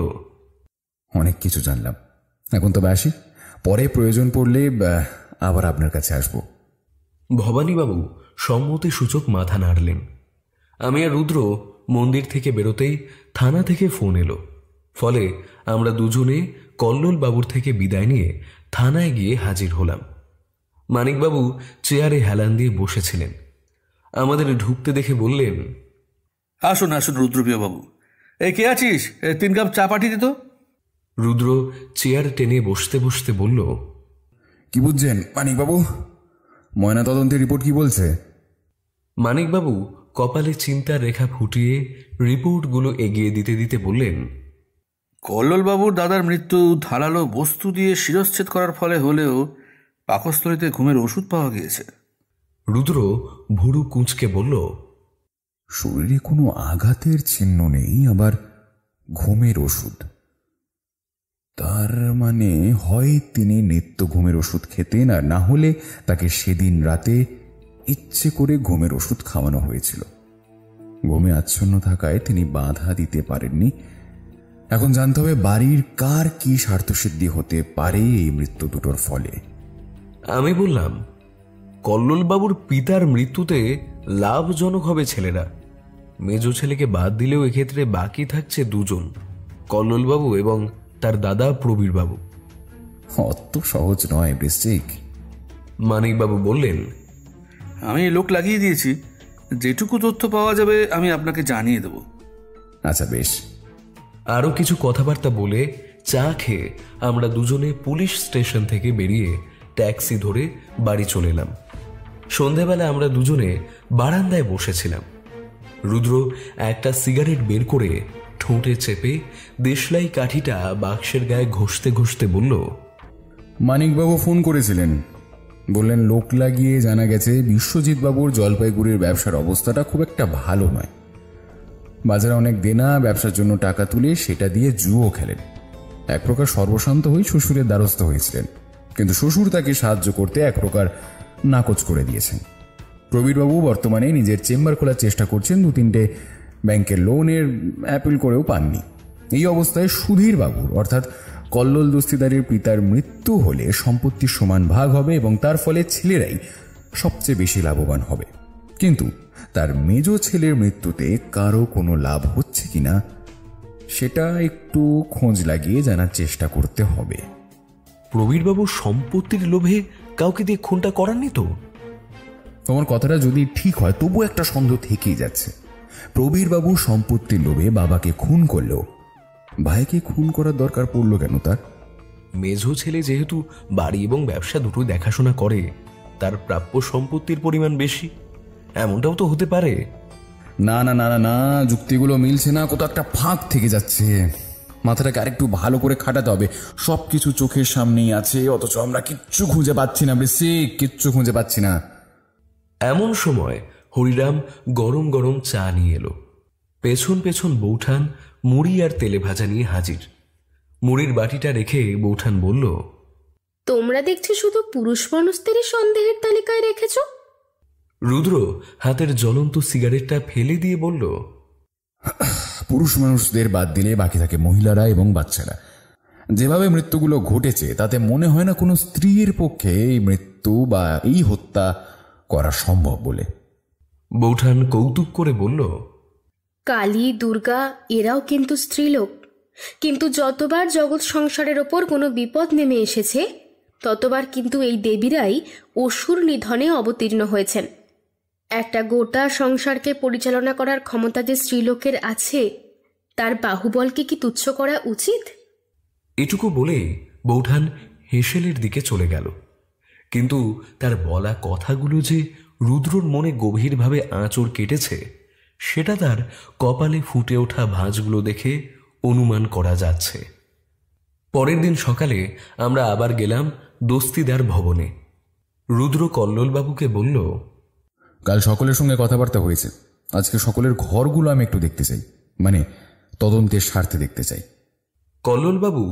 Speaker 2: অনেক কিছু জানলাম, এখন তবে আসি, পরে প্রয়োজন পড়লে আবার আপনার কাছে আসব।
Speaker 1: ভবানীবাবু সম্মতিসূচক মাথা নাড়লেন। আমি আর রুদ্র মন্দির থেকে বেরোতেই থানা থেকে ফোন এলো। ফলে আমরা দুজনে কল্লোল বাবুর থেকে বিদায় নিয়ে থানায় গিয়ে হাজির হলাম। মানিকবাবু চেয়ারে হেলান দিয়ে বসেছিলেন। আমাদের ঢুকতে দেখে বললেন,
Speaker 10: আসুন আসুন রুদ্রপ্রিয় বাবু, এই কে আছিস, 3 কাপ চা পাঠিয়ে দিত।
Speaker 1: রুদ্র চেয়ার টেনে বসতে বসতে বলল,
Speaker 2: কি বুঝছেন মানিকবাবু? ময়নাতদন্তের রিপোর্ট কি বলছে?
Speaker 1: মানিকবাবু কপালে চিন্তার রেখা ফুটিয়ে রিপোর্টগুলো এগিয়ে দিতে দিতে বললেন,
Speaker 10: কল্লোল বাবুর দাদার মৃত্যু ধারালো বস্তু দিয়ে শিরশ্ছেদ করার ফলে হলেও পাকস্থলীতে ঘুমের ওষুধ পাওয়া গিয়েছে।
Speaker 1: রুদ্র ভুরু কুঁচকে বলল,
Speaker 2: শরীরে কোনো আঘাতের চিহ্ন নেই, আবার ঘুমের ওষুধ? তার মানে হয় তিনি নিত্য ঘুমের ওষুধ খেতেন, আর না হলে তাকে সেদিন রাতে ইচ্ছে করে ঘুমের ওষুধ খাওয়ানো হয়েছিল। ঘুমে আচ্ছন্ন থাকায় তিনি বাধা দিতে পারেননি। এখন জানতে হবে বাড়ির কার কি স্বার্থসিদ্ধি হতে পারে এই মৃত্যু দুটোর ফলে।
Speaker 1: আমি বললাম, কল্লোলবাবুর পিতার মৃত্যুতে লাভজনক হবে ছেলেরা। মেজ ছেলেকে বাদ দিলেও এক্ষেত্রে বাকি থাকছে দুজন, কল্লোলবাবু এবং তার দাদা প্রবীরবাবু।
Speaker 2: অত সহজ নয় বৃশ্চিক।
Speaker 1: মানিকবাবু বললেন,
Speaker 10: আমি লোক লাগিয়ে দিয়েছি, যেটুকু তথ্য পাওয়া যাবে আমি আপনাকে জানিয়ে দেব।
Speaker 2: আচ্ছা বেশ।
Speaker 1: আরও কিছু কথাবার্তা বলে চা খেয়ে আমরা দুজনে পুলিশ স্টেশন থেকে বেরিয়ে ট্যাক্সি ধরে বাড়ি চলে এলাম। সন্ধেবেলা আমরা দুজনে বারান্দায় বসেছিলাম। রুদ্র একটা সিগারেট বের করে ঠোঁটে চেপে দেশলাই কাঠিটা বাক্সের গায়ে ঘষতে ঘষতে বলল,
Speaker 2: মানিকবাবু ফোন করেছিলেন, বললেন লোক লাগিয়ে জানা গেছে বিশ্বজিৎ বাবুর জলপাইগুড়ির ব্যবসার অবস্থাটা খুব একটা ভালো নয়। বাজারে অনেক দেনা, ব্যবসার জন্য টাকা তুলে সেটা দিয়ে জুয়ো খেলেন। এক প্রকার সর্বশান্ত হয়ে শ্বশুরের দ্বারস্থ হয়েছিলেন, কিন্তু শ্বশুর তাকে সাহায্য করতে এক প্রকার নাকচ করে দিয়েছেন। প্রবীরবাবু বর্তমানে নিজের চেম্বার খোলার চেষ্টা করছেন, 2-3টে ব্যাংকের লোনের অ্যাপিল করেও পাননি। এই অবস্থায় সুধীর বাবুর অর্থাৎ কল্লোল দস্তিদারের পিতার মৃত্যু হলে সম্পত্তির সমান ভাগ হবে এবং তার ফলে ছেলেরাই সবচেয়ে বেশি লাভবান হবে। কিন্তু তার মেজ ছেলের মৃত্যুতে কারো কোনো লাভ হচ্ছে কিনা সেটা একটু খোঁজ লাগিয়ে জানার চেষ্টা করতে হবে।
Speaker 1: প্রবীরবাবু সম্পত্তির লোভে কাউকে দিয়ে খুনটা করাননি তো?
Speaker 2: তোমার কথাটা যদি ঠিক হয় তবু একটা সন্দেহ থেকেই যাচ্ছে। প্রবীরবাবু সম্পত্তির লোভে বাবাকে খুন করলেও ভাইকে খুন করার দরকার পড়ল কেন তার?
Speaker 1: মেজ ছেলে যেহেতু বাড়ি এবং ব্যবসা দুটো দেখাশোনা করে, তার প্রাপ্য সম্পত্তির পরিমাণ বেশি, এমনটাও তো হতে পারে।
Speaker 2: না না না না, যুক্তিগুলো মিলছে না, কোথাও একটা ফাঁক থেকে যাচ্ছে। মাথাটাকে আরেকটু ভালো করে খাটাতে হবে। সবকিছু চোখের সামনেই আছে, অথচ আমরা কিচ্ছু খুঁজে পাচ্ছি না, বেশি কিচ্ছু খুঁজে পাচ্ছি না।
Speaker 1: এমন সময় হরিরাম গরম গরম চা নিয়ে এলো। পেছন পেছন বৌঠান মুড়ি আর তেলে ভাজা নিয়ে হাজির। মুড়ির বাটিটা রেখে বৌঠান বলল,
Speaker 3: তোমরা দেখছি শুধু পুরুষ মানুষদেরই সন্দেহের তালিকায় রেখেছ।
Speaker 1: রুদ্র হাতের জ্বলন্ত সিগারেটটা ফেলে দিয়ে বলল,
Speaker 2: পুরুষ মানুষদের বাদ দিলে বাকি থাকে মহিলারা এবং বাচ্চারা। যেভাবে মৃত্যুগুলো ঘটেছে তাতে মনে হয় না কোনো স্ত্রীর পক্ষে এই মৃত্যু বা এই হত্যা করা সম্ভব বলে।
Speaker 1: বৌঠান কৌতুক করে বলল,
Speaker 3: কালী, দুর্গা এরাও কিন্তু স্ত্রীলোক, কিন্তু যতবার জগৎ সংসারের ওপর কোনো বিপদ নেমে এসেছে ততবার কিন্তু এই দেবীরাই অসুর নিধনে অবতীর্ণ হয়েছেন। একটা গোটা সংসারকে পরিচালনা করার ক্ষমতা যে স্ত্রীলোকের আছে তার বাহুবলকে কি তুচ্ছ করা উচিত?
Speaker 1: এটুকু বলে বৌঠান হেসেলের দিকে চলে গেল, কিন্তু তার বলা কথাগুলো যে রুদ্রর মনে গভীরভাবে আঁচড় কেটেছে সেটা তার কপালে ফুটে ওঠা ভাঁজগুলো দেখে অনুমান করা যাচ্ছে। পরের দিন সকালে আমরা আবার গেলাম দস্তিদার ভবনে। রুদ্র কল্লোলবাবুকে বলল,
Speaker 2: কাল সকলের সঙ্গে কথাবার্তা হয়েছে, আজকে সকলের ঘরগুলো আমি একটু দেখতে চাই, মানে তদন্তের স্বার্থে দেখতে চাই।
Speaker 1: কল্লোলবাবু,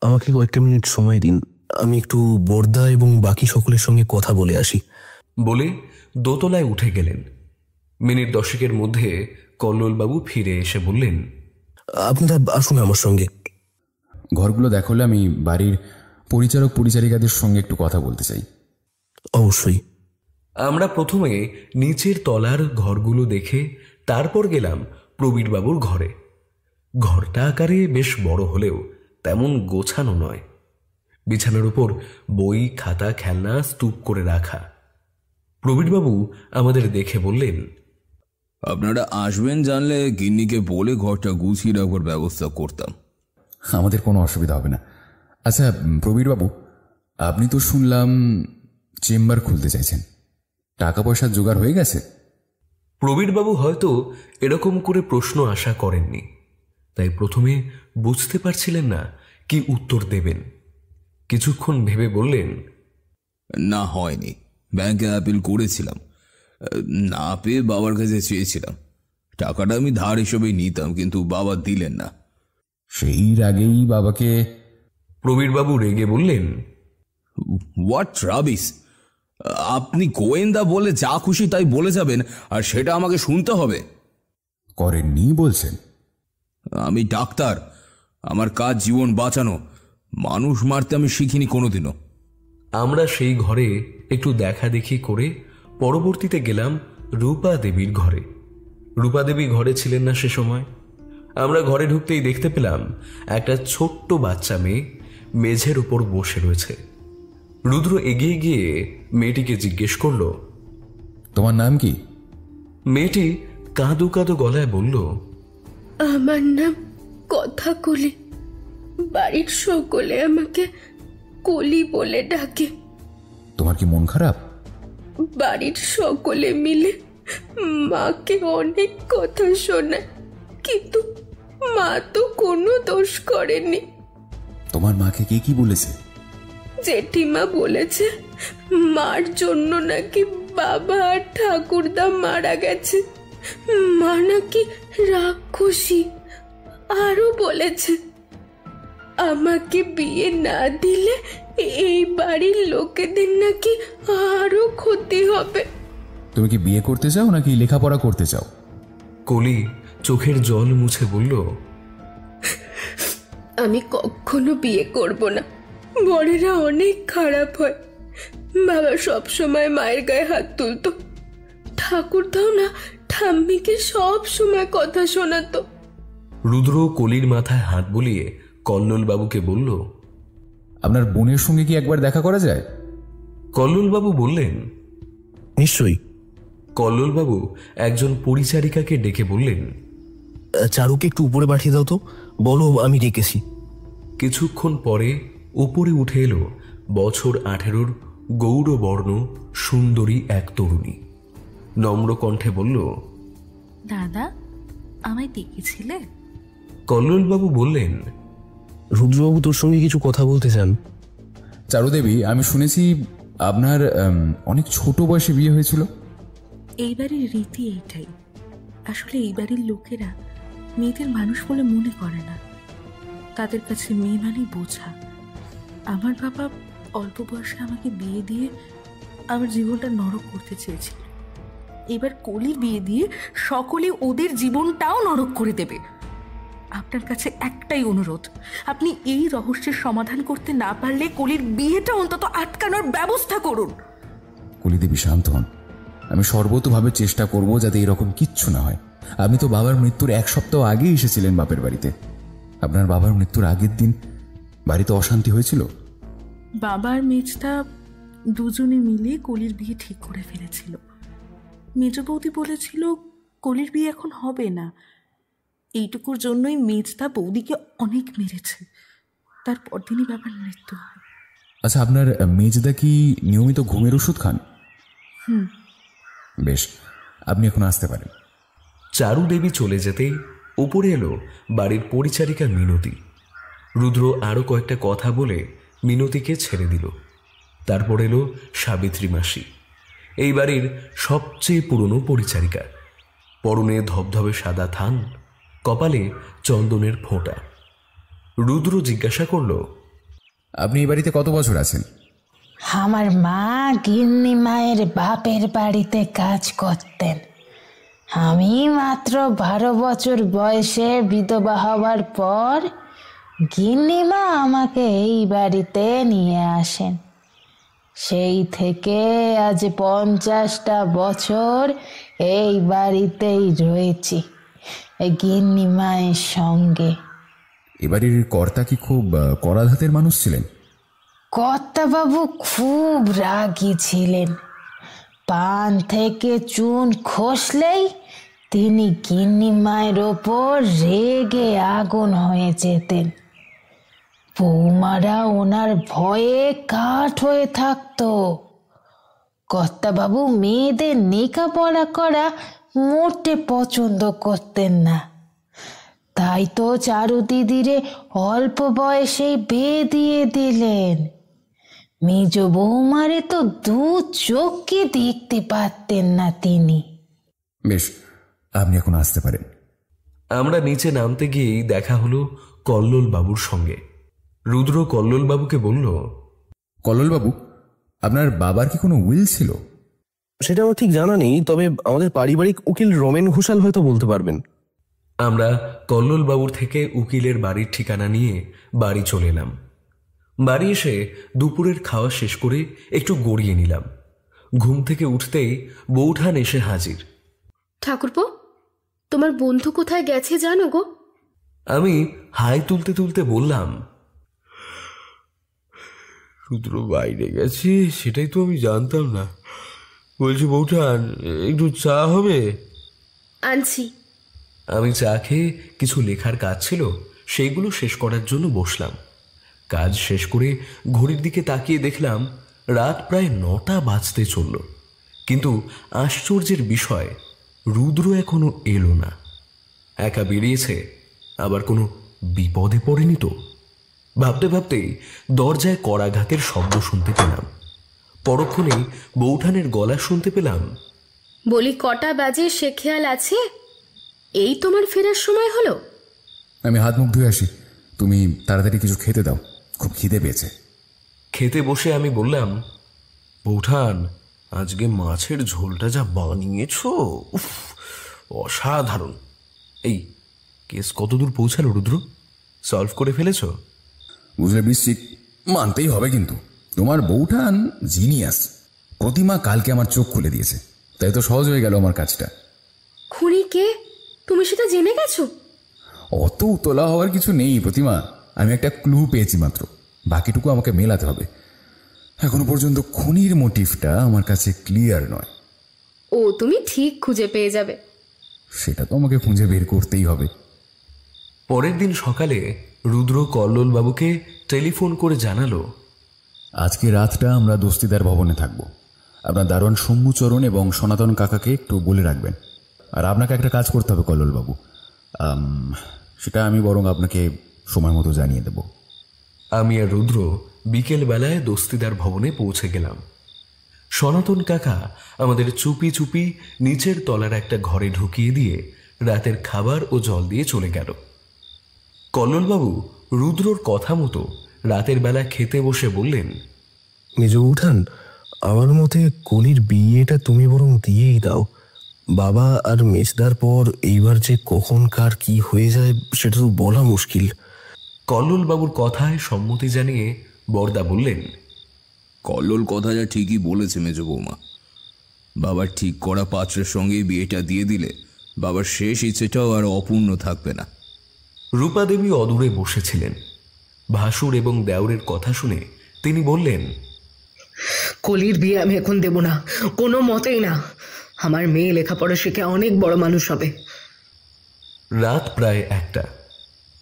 Speaker 4: আমাকে কয়েকটা মিনিট সময় দিন, আমি একটু বর্দা এবং বাকি সকলের সঙ্গে কথা বলে আসি
Speaker 1: বলে দোতলায় উঠে গেলেন। মিনিট 10 মধ্যে কল্লোলবাবু ফিরে এসে বললেন,
Speaker 4: আপনারা আসুন আমার সঙ্গে।
Speaker 2: ঘরগুলো দেখলে আমি বাড়ির পরিচারক পরিচারিকাদের সঙ্গে একটু কথা বলতে চাই।
Speaker 4: অবশ্যই।
Speaker 1: আমরা প্রথমে নিচের তলার ঘরগুলো দেখে তারপর গেলাম প্রবীরবাবুর ঘরে। ঘরটা আকারে বেশ বড় হলেও তেমন গোছানো নয়। বিছানার উপর বই, খাতা, খেলনা স্তূপ করে রাখা। প্রবীরবাবু আমাদের দেখে বললেন,
Speaker 6: আপনারা আসবেন জানলে গিন্নিকে বলে ঘরটা গুছিয়ে রাখবার ব্যবস্থা করতাম।
Speaker 2: আমাদের কোনো অসুবিধা হবে না। আচ্ছা প্রবীরবাবু, আপনি তো শুনলাম চেম্বার খুলতে চাইছেন, টাকা পয়সার জোগাড় হয়ে গেছে?
Speaker 1: প্রবীরবাবু হয়তো এরকম করে প্রশ্ন আশা করেননি, তাই প্রথমে বুঝতে পারছিলেন না কি উত্তর দেবেন। কিছুক্ষণ ভেবে বললেন,
Speaker 6: না, হয়নি। ব্যাংকে অ্যাপিল করেছিলাম, না পেয়ে বাবার কাছে চেয়েছিলাম। টাকাটা আমি ধার হিসেবে নিতাম, কিন্তু বাবা দিলেন না।
Speaker 2: সেই আগেই বাবাকে?
Speaker 1: প্রবীরবাবু রেগে বললেন,
Speaker 6: হোয়াট রাবিশ! আপনি গোয়েন্দা বলে যা খুশি তাই বলে যাবেন, আর সেটা আমাকে শুনতে হবে?
Speaker 2: করেননি বলছেন?
Speaker 6: আমি ডাক্তার, আমার কাজ জীবন বাঁচানো। মানুষ মারতে আমি শিখিনি কোনোদিনও।
Speaker 1: আমরা সেই ঘরে একটু দেখা দেখি করে পরবর্তীতে গেলাম রূপা দেবীর ঘরে। রূপা দেবী ঘরে ছিলেন না সে সময়। আমরা ঘরে ঢুকতেই দেখতে পেলাম একটা ছোট্ট বাচ্চা মেয়ে মেঝের উপর বসে রয়েছে। রুদ্র এগিয়ে গিয়ে মেয়েটিকে জিজ্ঞেস করল,
Speaker 2: তোমার নাম কি?
Speaker 1: মেয়েটি কাঁদো কাঁদো গলায় বলল,
Speaker 3: আমার নাম কথা কলি। বাড়ির সকলে আমাকে কলি বলে ডাকে।
Speaker 2: তোমার কি মন খারাপ?
Speaker 3: বাড়ির সকলে মিলে মাকে অনেক কথা শোনায়, কিন্তু মা তো কোনো দোষ করেনি।
Speaker 2: তোমার মাকে কে কি বলেছে?
Speaker 3: জেঠিমা বলেছে মার জন্য নাকি বাবা আর ঠাকুরদা মারা গেছে, মা নাকি রাক্ষসী। আরো বলেছে আমাকে বিয়ে না দিলে এই বাড়ির লোকেদের নাকি আরো ক্ষতি হবে।
Speaker 2: তুমি কি বিয়ে করতে চাও নাকি লেখাপড়া করতে চাও?
Speaker 1: কলি চোখের জল মুছে বলল,
Speaker 3: আমি কখনো বিয়ে করব না, বড়েরা অনেক খারাপ হয়। বাবা সব সময় মায়ের গায়ে হাত তুলতো, ঠাকুরদাও না ঠাম্মিকে সব সময় কথা শোনাতো।
Speaker 1: রুদ্র কলির মাথায় হাত বুলিয়ে কল্লোলবাবুকে বলল,
Speaker 2: আপনার বোনের সঙ্গে কি একবার দেখা করা যায়?
Speaker 1: কল্লোলবাবু বললেন,
Speaker 4: নিশ্চয়ই।
Speaker 1: কল্লোলবাবু একজন পরিচারিকাকে ডেকে বললেন,
Speaker 4: চারুকে একটু উপরে পাঠিয়ে দাও তো, বলো আমি ডেকেছি।
Speaker 1: কিছুক্ষণ পরে উপরে উঠে এলো বছর 18 গৌরবর্ণ সুন্দরী এক তরুণী। নম্র কণ্ঠে বলল,
Speaker 11: দাদা, আমায় ডেকেছিলে?
Speaker 1: কল্লোলবাবু বললেন,
Speaker 4: রুদ্রবাবু তোর সঙ্গে কিছু কথা বলতে চান।
Speaker 2: চারুদেবী, আমি শুনেছি আপনার অনেক ছোট বয়সে বিয়ে হয়েছিল।
Speaker 11: এই বাড়ির রীতি এইটাই। আসলে এই বাড়ির লোকেরা মেয়েদের মানুষ বলে মনে করে না, তাদের কাছে মেয়ে মানেই বোঝা। আমার বাবা অল্প বয়সে আমাকে বিয়ে দিয়ে আমার জীবনটা নরক করতে চেয়েছিল। এবার কলি বিয়ে দিয়ে সকলে ওদের জীবনটাও নরক করে দেবে। আপনার কাছে একটাই অনুরোধ, আপনি এই রহস্যের সমাধান করতে না পারলে কলির বিয়েটা অন্তত আটকানোর ব্যবস্থা করুন।
Speaker 2: কলিদেবী শান্ত হন, আমি সর্বতোভাবে চেষ্টা করব যাতে এরকম কিচ্ছু না হয়। আপনি তো বাবার মৃত্যুর 1 সপ্তাহ আগেই এসেছিলেন বাপের বাড়িতে। আপনার বাবার মৃত্যুর আগের দিন বাড়িতে অশান্তি হয়েছিল?
Speaker 11: বাবার মেজদা দুজনে মিলে কলির বিয়ে ঠিক করে ফেলেছিল। মেজ বৌদি বলেছিল কলির বিয়ে এখন হবে না। এইটুকুর জন্যই মেজদা বৌদিকে অনেক মেরেছে। তার পরদিনই বাবার মৃত্যু হয়।
Speaker 2: আচ্ছা, আপনার মেজদা কি নিয়মিত ঘুমের ওষুধ খান? বেশ, আপনি এখন আসতে পারেন।
Speaker 1: চারু দেবী চলে যেতেই উপরে এলো বাড়ির পরিচারিকা মিনতি। রুদ্র আরও কয়েকটা কথা বলে মিনতিকে ছেড়ে দিল। তারপর এলো সাবিত্রী মাসি, এই বাড়ির সবচেয়ে পুরনো পরিচারিকা। পরনে ধবধবে সাদা থান, কপালে চন্দনের ফোঁটা। রুদ্র জিজ্ঞাসা করল,
Speaker 2: আপনি এই বাড়িতে কত বছর আছেন?
Speaker 12: আমার মা গিন্নি মায়ের বাপের বাড়িতে কাজ করতেন। আমি মাত্র 12 বছর বয়সে বিধবা হওয়ার পর গিন্নিমা আমাকে এই বাড়িতে নিয়ে আসেন। সেই থেকে আজ 50টা বছর এই বাড়িতেই রয়েছি এই গিন্নি মায়ের সঙ্গে।
Speaker 2: এবাড়ির কর্তা কি খুব কড়াধাতের মানুষ ছিলেন?
Speaker 12: কর্তাবাবু খুব রাগী ছিলেন। পান থেকে চুন খসলেই তিনি গিন্নি মায়ের ওপর রেগে আগুন হয়ে যেতেন। বৌমারা ওনার ভয়ে কাঠ হয়ে থাকতো। কর্তাবাবু মেয়েদের লেখাপড়া করা মোটে পছন্দ করতেন না। তাই তো চারু দিদিরে অল্প বয়সেই বিয়ে দিয়ে দিলেন। মেজ বৌমারে তো 2 চোখে দেখতে পারতেন না তিনি।
Speaker 2: বেশ, আপনি এখন আসতে পারেন।
Speaker 1: আমরা নিচে নামতে গিয়েই দেখা হলো কল্লোল বাবুর সঙ্গে। রুদ্র কল্লোল বাবুকে বলল,
Speaker 2: কল্লোল বাবু, আপনার বাবার কি কোনো উইল ছিল?
Speaker 4: সেটা আমার ঠিক জানা নেই, তবে আমাদের পারিবারিক উকিল রমেন ঘোষাল হয়তো বলতে পারবেন।
Speaker 1: আমরা কল্লোল বাবুর থেকে উকিলের বাড়ির ঠিকানা নিয়ে বাড়ি চলে এলাম। বাড়ি এসে দুপুরের খাওয়া শেষ করে একটু গড়িয়ে নিলাম। ঘুম থেকে উঠতেই বৌঠান এসে হাজির।
Speaker 3: ঠাকুরপো, তোমার বন্ধু কোথায় গেছে জানো গো?
Speaker 1: আমি হাই তুলতে তুলতে বললাম,
Speaker 13: রুদ্র বাইরে গেছে, সেটাই তো আমি জানতাম না। বলছি বৌঠান, একটু চা হবে?
Speaker 3: আনছি।
Speaker 1: আমি চা খেয়ে কিছু লেখার কাজ ছিল সেইগুলো শেষ করার জন্য বসলাম। কাজ শেষ করে ঘড়ির দিকে তাকিয়ে দেখলাম রাত প্রায় 9টা বাজতে চলল। কিন্তু আশ্চর্যের বিষয়, রুদ্র এখনো এলো না। একা বেরিয়েছে, আবার কোনো বিপদে পড়েনি তো? ভাবতে ভাবতেই দরজায় করাঘাতের শব্দ শুনতে পেলাম। পরক্ষণেই বৌঠানের গলা শুনতে পেলাম,
Speaker 3: বলি কটা বাজে সে খেয়াল আছে? এই তোমার ফেরার সময় হলো।
Speaker 2: আমি হাত মুখ ধুয়ে আসি, তুমি তাড়াতাড়ি কিছু খেতে দাও, খুব খিদে পেয়েছে।
Speaker 1: খেতে বসে আমি বললাম,
Speaker 13: বৌঠান, আজকে মাছের ঝোলটা যা বানিয়েছ, উফ, অসাধারণ।
Speaker 1: এই কেস কতদূর পৌঁছালো রুদ্র? সলভ করে ফেলেছ?
Speaker 2: বুঝলে বৃশ্চিক, মানতেই হবে কিন্তু তোমার বৌঠান জিনিয়াস। প্রতিমা কালকে আমার চোখ খুলে দিয়েছে, তাই তো সহজ হয়ে গেল আমার কাজটা।
Speaker 3: খুনি কে, তুমি সেটা জেনে গেছো?
Speaker 2: অত উতলা হওয়ার কিছু নেই প্রতিমা, আমি একটা ক্লু পেয়েছি মাত্র, বাকিটুকু আমাকে মেলাতে হবে। এখনো পর্যন্ত খুনির মোটিভটা আমার কাছে ক্লিয়ার নয়।
Speaker 3: ও তুমি ঠিক খুঁজে পেয়ে যাবে।
Speaker 2: সেটা তো আমাকে খুঁজে বের করতেই হবে।
Speaker 1: পরের দিন সকালে রুদ্র কল্লোল বাবুকে টেলিফোন করে জানালো,
Speaker 2: আজকে রাতটা আমরা দস্তিদার ভবনে থাকবো। আপনার দারোয়ান শম্ভুচরণ এবং সনাতন কাকাকে একটু বলে রাখবেন। আর আপনাকে একটা কাজ করতে হবে কল্লোল বাবু, সেটা আমি বরং আপনাকে সময় মতো জানিয়ে দেব।
Speaker 1: আমি আর রুদ্র বিকেল বেলায় দস্তিদার ভবনে পৌঁছে গেলাম। সনাতন কাকা আমাদের চুপি চুপি নিচের তলার একটা ঘরে ঢুকিয়ে দিয়ে রাতের খাবার ও জল দিয়ে চলে গেল। কল্লোলবাবু রুদ্রর কথা মতো রাতের বেলা খেতে বসে বললেন,
Speaker 4: মেজ উঠান, আমার মতে কলির বিয়েটা তুমি বরং দিয়েই দাও। বাবা আর মেজদার পর এইবার যে কখন কার কি হয়ে যায় সেটা তো বলা মুশকিল।
Speaker 1: কল্লোল বাবুর কথায় সম্মতি জানিয়ে বরদা বললেন,
Speaker 6: কল্লোল কথাটা ঠিকই বলেছে মেজ বৌমা। বাবার ঠিক করা পাত্রের সঙ্গে বিয়েটা দিয়ে দিলে বাবার শেষ ইচ্ছেটাও আর অপূর্ণ থাকবে না।
Speaker 1: রূপা দেবী অদূরে বসেছিলেন। ভাসুর এবং দেওরের কথা শুনে তিনি বললেন,
Speaker 8: কলির বিয়ে আমি এখন দেব না, কোনো মতেই না। আমার মেয়ে লেখাপড়া শিখে অনেক বড় মানুষ হবে।
Speaker 1: রাত প্রায় 1টা।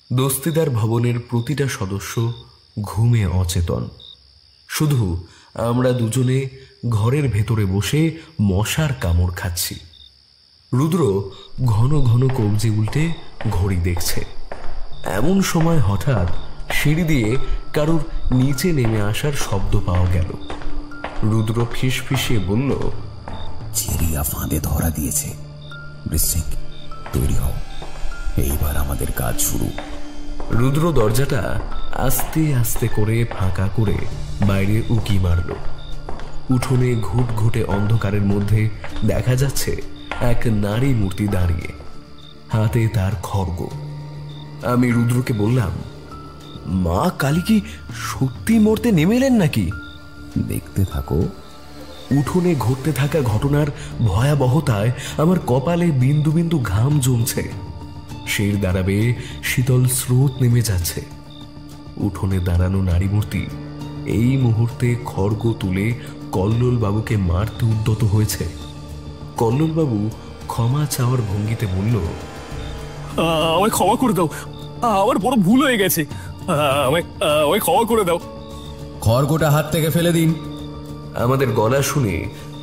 Speaker 1: দস্তিদার ভবনের প্রতিটা সদস্য ঘুমে অচেতন। শুধু আমরা দুজনে ঘরের ভেতরে বসে মশার কামড় খাচ্ছি। রুদ্র ঘন ঘন কবজি উল্টে ঘড়ি দেখছে। এমন সময় হঠাৎ সিঁড়ি দিয়ে কারুর নিচে নেমে আসার শব্দ পাওয়া গেল। রুদ্র ফিসফিসিয়ে বলল,
Speaker 2: চিড়িয়া ফাঁদে ধরা দিয়েছে। বৃশ্চিক, তৈরি হও, এইবার আমাদের কাজ শুরু।
Speaker 1: রুদ্র দরজাটা আস্তে আস্তে করে ফাঁকা করে বাইরে উকি মারল। উঠোনে ঘুটঘুটে অন্ধকারের মধ্যে দেখা যাচ্ছে এক নারী মূর্তি দাঁড়িয়ে, হাতে তার খড়গ। আমি রুদ্রকে বললাম,
Speaker 4: মা কালী কি সত্যি মরতে নেমে এলেন নাকি?
Speaker 2: দেখতে থাকো।
Speaker 1: উঠোনে ঘটতে থাকা ঘটনার ভয়াবহতায় আমার কপালে বিন্দু বিন্দু ঘাম জমছে। শির দাঁড়াবে শীতল স্রোত নেমে যাচ্ছে। উঠোনে দাঁড়ানো নারী মূর্তি এই মুহূর্তে খড়গ তুলে কল্লোল বাবুকে মারতে উদ্যত হয়েছে। কল্লোল বাবু ক্ষমা চাওয়ার ভঙ্গিতে বলল,
Speaker 14: আমায় ক্ষমা করে দাও, আমার বড় ভুল হয়ে গেছে, আমায় ক্ষমা করে দাও।
Speaker 2: খড়গটা হাত থেকে ফেলে দিন।
Speaker 1: আমাদের গলা শুনে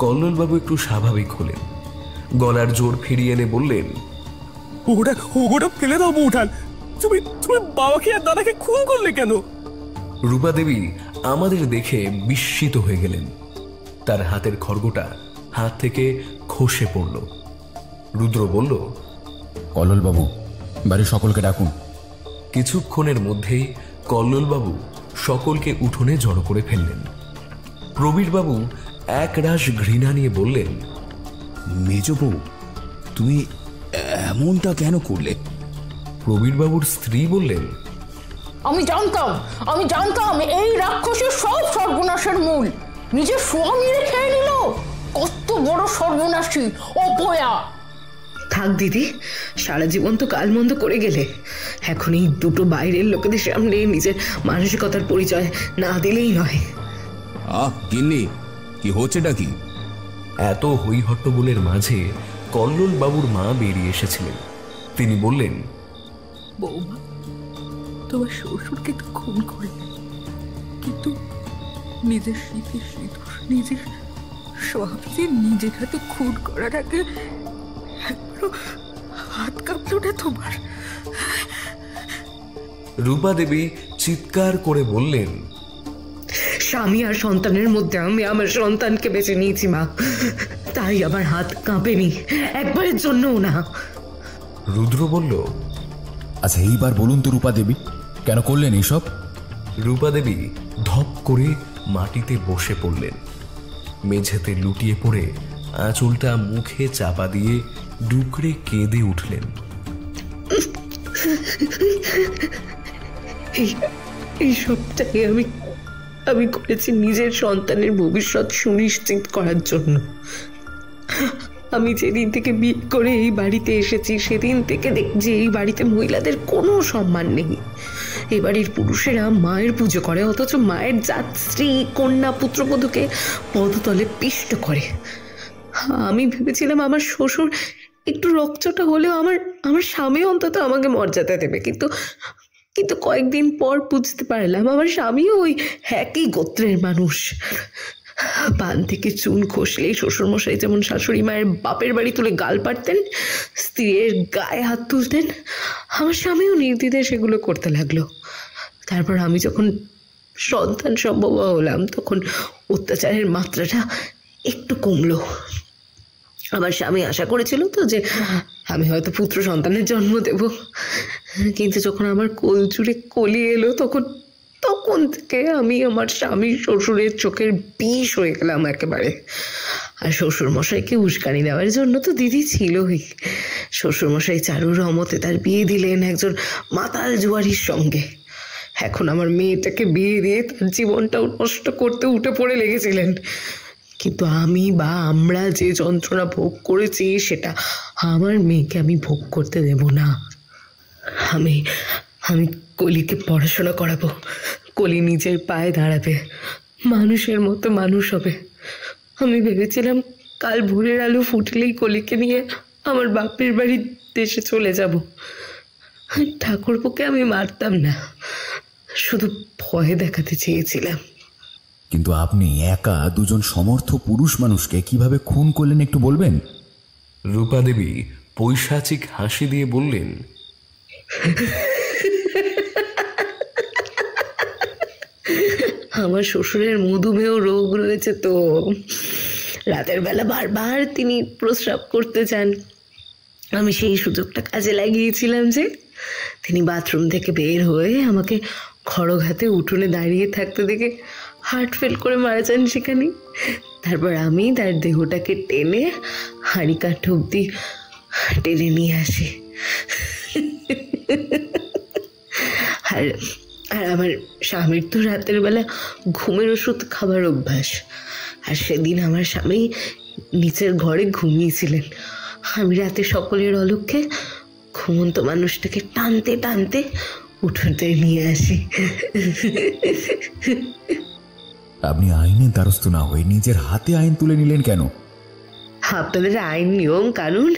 Speaker 1: কল্লোল বাবু একটু স্বাভাবিক হলেন। গলার জোর ফিরিয়ে এনে বললেন,
Speaker 14: ওটা ফেলে দাও বৌঠান, তুমি বাবাকে আর দাদাকে খুন করলে কেন?
Speaker 1: রূপা দেবী আমাদের দেখে বিস্মিত হয়ে গেলেন। তার হাতের খড়গটা হাত থেকে খসে পড়ল। রুদ্র বলল,
Speaker 2: কল্লোল বাবু, বাড়ির সকলকে ডাকুন।
Speaker 1: কিছুক্ষণের মধ্যেই কল্লোল বাবু সকলকে উঠোনে জড়ো করে ফেললেন। প্রবীর বাবু একরাশ ঘৃণা নিয়ে বললেন,
Speaker 6: মেজ বউ, তুমি এমনটা কেন করলে?
Speaker 1: প্রবীর বাবুর স্ত্রী বললেন,
Speaker 7: আমি জানতাম এই রাক্ষসের সব সর্বনাশের মূল নিজের স্বামীরে খেয়ে নিল। কত বড় সর্বনাশী অপয়া!
Speaker 8: থাক দিদি, সারা জীবন তো কালমন্দ করে গেলে, এখন এই দুটো বাইরের লোকেদের সামনে নিজের মানসিকতার পরিচয় না দিলেই নয়।
Speaker 6: গিন্নি, কি হচ্ছেটা কি?
Speaker 1: এত হইহট্টগোলের মাঝে কল্লোল বাবুর মা বেরিয়ে এসেছিলেন। তিনি বললেন,
Speaker 11: বৌমা, তোমার শ্বশুরকে তো খুন করলেন, কিন্তু নিজের স্মৃতি সিঁদুর নিজের স্বামীকে নিজের হাতে খুন করার আগে একবারও হাত কাঁপলো না তোমার?
Speaker 1: রূপা দেবী চিৎকার করে বললেন,
Speaker 8: স্বামী আর সন্তানের মধ্যে আমি আমার সন্তানকে বেছে নিয়েছি মা, তাই আমার হাত কাঁপেনি একবারের জন্যও না।
Speaker 1: রুদ্র বলল,
Speaker 2: আচ্ছা এইবার বলুন তো রূপা দেবী, কেন করলেন এইসব?
Speaker 1: রূপা দেবী ধপ করে মাটিতে বসে পড়লেন। মেঝেতে লুটিয়ে পড়ে আঁচলটা মুখে চাপা দিয়ে ডুকরে কেঁদে উঠলেন।
Speaker 8: এই সবটাই আমি করেছি নিজের সন্তানের ভবিষ্যৎ সুনিশ্চিত করার জন্য। আমি যেদিন থেকে বিয়ে করে এই বাড়িতে এসেছি সেদিন থেকে দেখছি এই বাড়িতে মহিলাদের কোনো সম্মান নেই। এই বাড়ির পুরুষেরা মায়ের পুজো করে, অথচ মায়ের জাত স্ত্রী কন্যা পুত্রবধূকে পদতলে পিষ্ট করে। আমি ভেবেছিলাম আমার শ্বশুর একটু রকচটা হলেও আমার স্বামী অন্তত আমাকে মর্যাদা দেবে, কিন্তু কয়েকদিন পর বুঝতে পারলাম আমার স্বামীও ওই একই গোত্রের মানুষ। পান থেকে চুন খসলেই শ্বশুরমশাই যেমন শাশুড়ি মায়ের বাপের বাড়ি তুলে গাল পাড়তেন, স্ত্রীর গায়ে হাত তুলতেন, আমার স্বামীও নির্দ্বিধায় সেগুলো করতে লাগলো। তারপর আমি যখন সন্তান সম্ভব হলাম তখন অত্যাচারের মাত্রাটা একটু কমলো। আমার স্বামী আশা করেছিল তো যে আমি হয়তো পুত্র সন্তানের জন্ম দেব, কিন্তু যখন আমার কোল জুড়ে কলি এলো তখন থেকে আমি আমার স্বামী শ্বশুরের চোখের বিষ হয়ে গেলাম একেবারে। আর শ্বশুরমশাইকে উস্কানি দেওয়ার জন্য তো দিদি ছিলই। শ্বশুরমশাই চারুর রহমতে তার বিয়ে দিলেন একজন মাতাল জুয়ারির সঙ্গে। এখন আমার মেয়েটাকে বিয়ে দিয়ে তার জীবনটাও নষ্ট করতে উঠে পড়ে লেগেছিলেন। কিন্তু আমরা যে যন্ত্রণা ভোগ করেছি সেটা আমার মেয়েকে আমি ভোগ করতে দেব না। আমি কলিকে পড়াশোনা করাবো। কলি নিজের পায়ে দাঁড়াবে, মানুষের মতো মানুষ হবে। আমি ভেবেছিলাম কাল ভোরের আলো ফুটলেই কলিকে নিয়ে আমার বাপের বাড়ির দেশে চলে যাব। ঠাকুরপোকে আমি মারতাম না, শুধু ভয় দেখাতে চেয়েছিলাম।
Speaker 2: কিন্তু আপনি একা দুজন সমর্থ পুরুষ মানুষকে কিভাবে খুন করলেন একটু বলবেন?
Speaker 1: রূপা দেবী পৈশাচিক হাসি দিয়ে বললেন,
Speaker 8: আমার শ্বশুরের মধুমেহ রোগ রয়েছে, তো রাতের বেলা বারবার তিনি প্রস্রাব করতে চান। আমি সেই সুযোগটা কাজে লাগিয়েছিলাম যে তিনি বাথরুম থেকে বের হয়ে আমাকে খড়গ হাতে উঠোনে দাঁড়িয়ে থাকতে দেখে হার্ট ফেল করে মারা যান সেখানে। তারপর আমি তার দেহটাকে টেনে হাঁড়ি কাঠ অব্দি টেনে নিয়ে আসি। আর আমার স্বামীর তো রাতের বেলা ঘুমের ওষুধ খাবার অভ্যাস। আর সেদিন আমার স্বামী নিচের ঘরে ঘুমিয়েছিলেন। আমি রাতে সকলের অলক্ষ্যে ঘুমন্ত মানুষটাকে টানতে টানতে উঠোনতে নিয়ে আসি।
Speaker 2: আপনি আইনের দ্বারস্থ না হয়ে নিজের হাতে আইন তুলে নিলেন কেন?
Speaker 8: আপনাদের আইন নিয়ম কানুন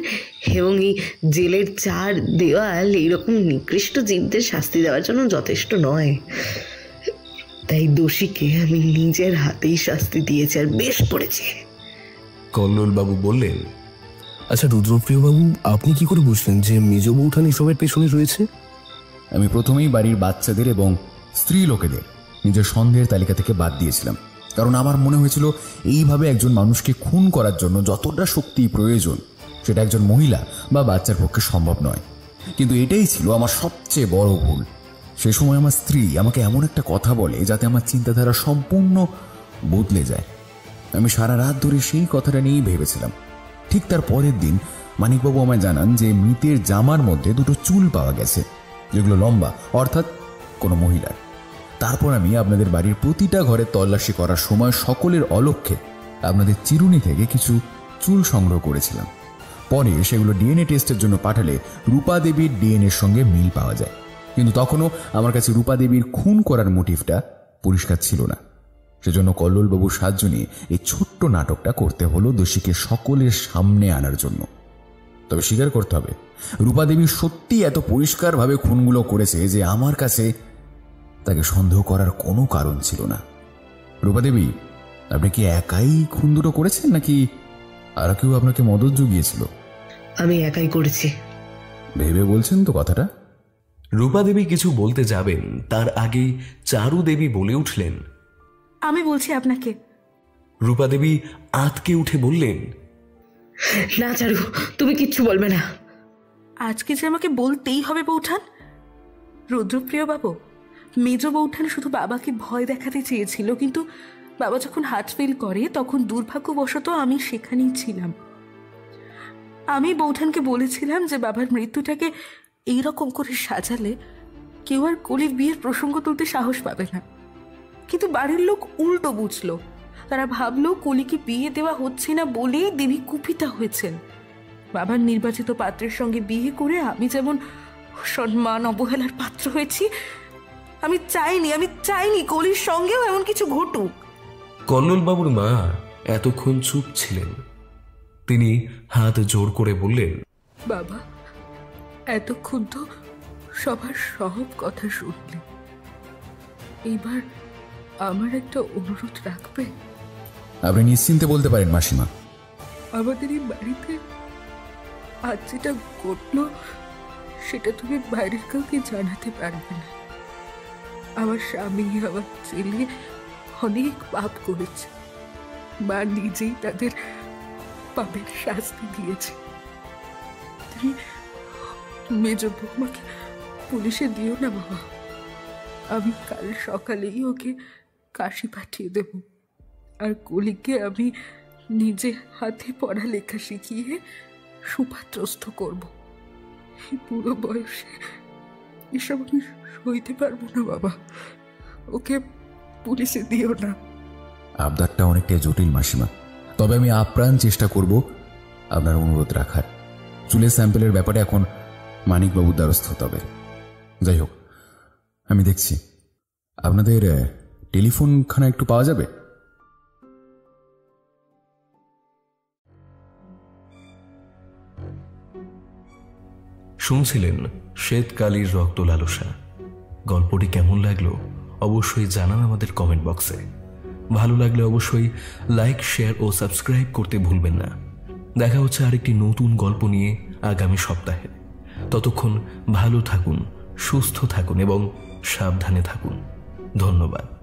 Speaker 8: এবং এই জেলের 4 দেওয়াল এইরকম নিকৃষ্ট জীবদের শাস্তি দেওয়ার জন্য যথেষ্ট নয়। তাই দোষীকে আমি নিজের হাতেই শাস্তি দিয়েছি, আর বেশ করেছি।
Speaker 1: কল্লোলবাবু বললেন,
Speaker 4: আচ্ছা রুদ্রপ্রিয় বাবু, আপনি কি করে বুঝলেন যে মেজ বৌঠান এসবের পেছনে রয়েছে?
Speaker 2: আমি প্রথমেই বাড়ির বাচ্চাদের এবং স্ত্রী লোকেদের নিজের সন্দেহের তালিকা থেকে বাদ দিয়েছিলাম, কারণ আমার মনে হয়েছিল এইভাবে একজন মানুষকে খুন করার জন্য যতটা শক্তি প্রয়োজন সেটা একজন মহিলা বা বাচ্চার পক্ষে সম্ভব নয়। কিন্তু এটাই ছিল আমার সবচেয়ে বড় ভুল। সে সময় আমার স্ত্রী আমাকে এমন একটা কথা বলে যাতে আমার চিন্তাধারা সম্পূর্ণ বদলে যায়। আমি সারা রাত ধরে সেই কথাটা নিয়েই ভেবেছিলাম। ঠিক তার পরের দিন মানিকবাবু আমায় জানান যে মৃতের জামার মধ্যে 2টো চুল পাওয়া গেছে, যেগুলো লম্বা, অর্থাৎ কোনো মহিলার। তারপর আমি আপনাদের বাড়ির প্রতিটা ঘরে তল্লাশি করার সময় সকলের অলক্ষ্যে আপনাদের চিরুনি থেকে কিছু চুল সংগ্রহ করেছিলাম। পরে সেগুলো ডিএনএ টেস্টের জন্য পাঠালে রূপা দেবীর ডিএনএর সঙ্গে মিল পাওয়া যায়। কিন্তু তখনও আমার কাছে রূপা দেবীর খুন করার মোটিভটা পরিষ্কার ছিল না। সেজন্য কল্লোলবাবুর সাহায্য নিয়ে এই ছোট্ট নাটকটা করতে হলো দোষীকে সকলের সামনে আনার জন্য। তবে স্বীকার করতে হবে, রূপা দেবী সত্যি এত পরিষ্কারভাবে খুনগুলো করেছে যে আমার কাছে তাকে সন্দেহ করার কোনো কারণ ছিল না। রূপা দেবী, আপনি কি একাই খুন দুটো করেছেন নাকি আর কেউ আপনাকে মদত জুগিয়েছিল?
Speaker 8: আমি একাই করেছি।
Speaker 2: ভেবে বলছেন তো কথাটা?
Speaker 1: রূপা দেবী কিছু বলতে যাবেন তার আগেই চারু দেবী বলে উঠলেন,
Speaker 11: আমি বলছি আপনাকে।
Speaker 1: রূপা দেবী আঁতকে উঠে বললেন,
Speaker 8: না চারু, তুমি কিচ্ছু বলবে না।
Speaker 11: আজকে যে আমাকে বলতেই হবে বৌঠান। রুদ্রপ্রিয় বাবু, মেজ বৌঠান শুধু বাবাকে ভয় দেখাতে চেয়েছিল, কিন্তু বাবা যখন হার্ট ফেল করে তখন দুর্ভাগ্যবশত আমি সেখানেই ছিলাম। আমি বৌঠানকে বলেছিলাম যে বাবার মৃত্যুটাকে এইরকম করে সাজালে কেউ আর কলির বিয়ের প্রসঙ্গ তুলতে সাহস পাবে না। কিন্তু বাড়ির লোক উল্টো বুঝলো। তারা ভাবলো কলিকে বিয়ে দেওয়া হচ্ছে না বলেই দেবী কুপিতা হয়েছেন। বাবার নির্বাচিত পাত্রের সঙ্গে বিয়ে করে আমি যেমন সম্মান অবহেলার পাত্র হয়েছি, আমি চাইনি কলির সঙ্গেও এমন কিছু ঘটুক।
Speaker 1: কল্লোলবাবুর মা এতক্ষণ চুপ ছিলেন। তিনি হাত জোর করে বললেন,
Speaker 11: বাবা, এতক্ষণ তো সবার সব কথা শুনলে, এইবার আমার একটা অনুরোধ রাখবে?
Speaker 2: আপনি নিশ্চিন্তে বলতে পারেন মাসিমা।
Speaker 11: আমাদের এই বাড়িতে আজ যেটা ঘটলো সেটা তুমি বাইরের কাউকে জানাতে পারবে না। আমার স্বামী, আমার ছেলে অনেক পাপ করেছে। মা নিজেই তাদের পাপের শাস্তি দিয়েছে। তুমি মেজ বৌমাকে পুলিশে দিও না বাবা। আমি কাল সকালেই ওকে কাশি পাঠিয়ে দেব, আর কলিকে আমি নিজে হাতে পড়ালেখা শিখিয়ে সুপাত্রস্থ করব। এই পুরো বয়সে এসব আমি সইতে পারবো না বাবা, ওকে পুলিশে দিও না।
Speaker 2: আবদারটা অনেকটাই জটিল মাসিমা, তবে আমি আপ্রাণ চেষ্টা করব আপনার অনুরোধ রাখার। চুলের স্যাম্পেলের ব্যাপারে এখন মানিকবাবুর দ্বারস্থ হতে হবে। যাই হোক, আমি দেখছি। আপনাদের টেলিফোনখানা একটু পাওয়া যাবে?
Speaker 1: শুনছিলেন শ্বেতকালীর রক্ত লালসা। গল্পটি কেমন লাগলো অবশ্যই জানান আমাদের কমেন্ট বক্সে। ভালো লাগলে অবশ্যই লাইক, শেয়ার ও সাবস্ক্রাইব করতে ভুলবেন না। দেখা হচ্ছে আরেকটি নতুন গল্প নিয়ে আগামী সপ্তাহে। ততক্ষণ ভালো থাকুন, সুস্থ থাকুন এবং সাবধানে থাকুন। ধন্যবাদ।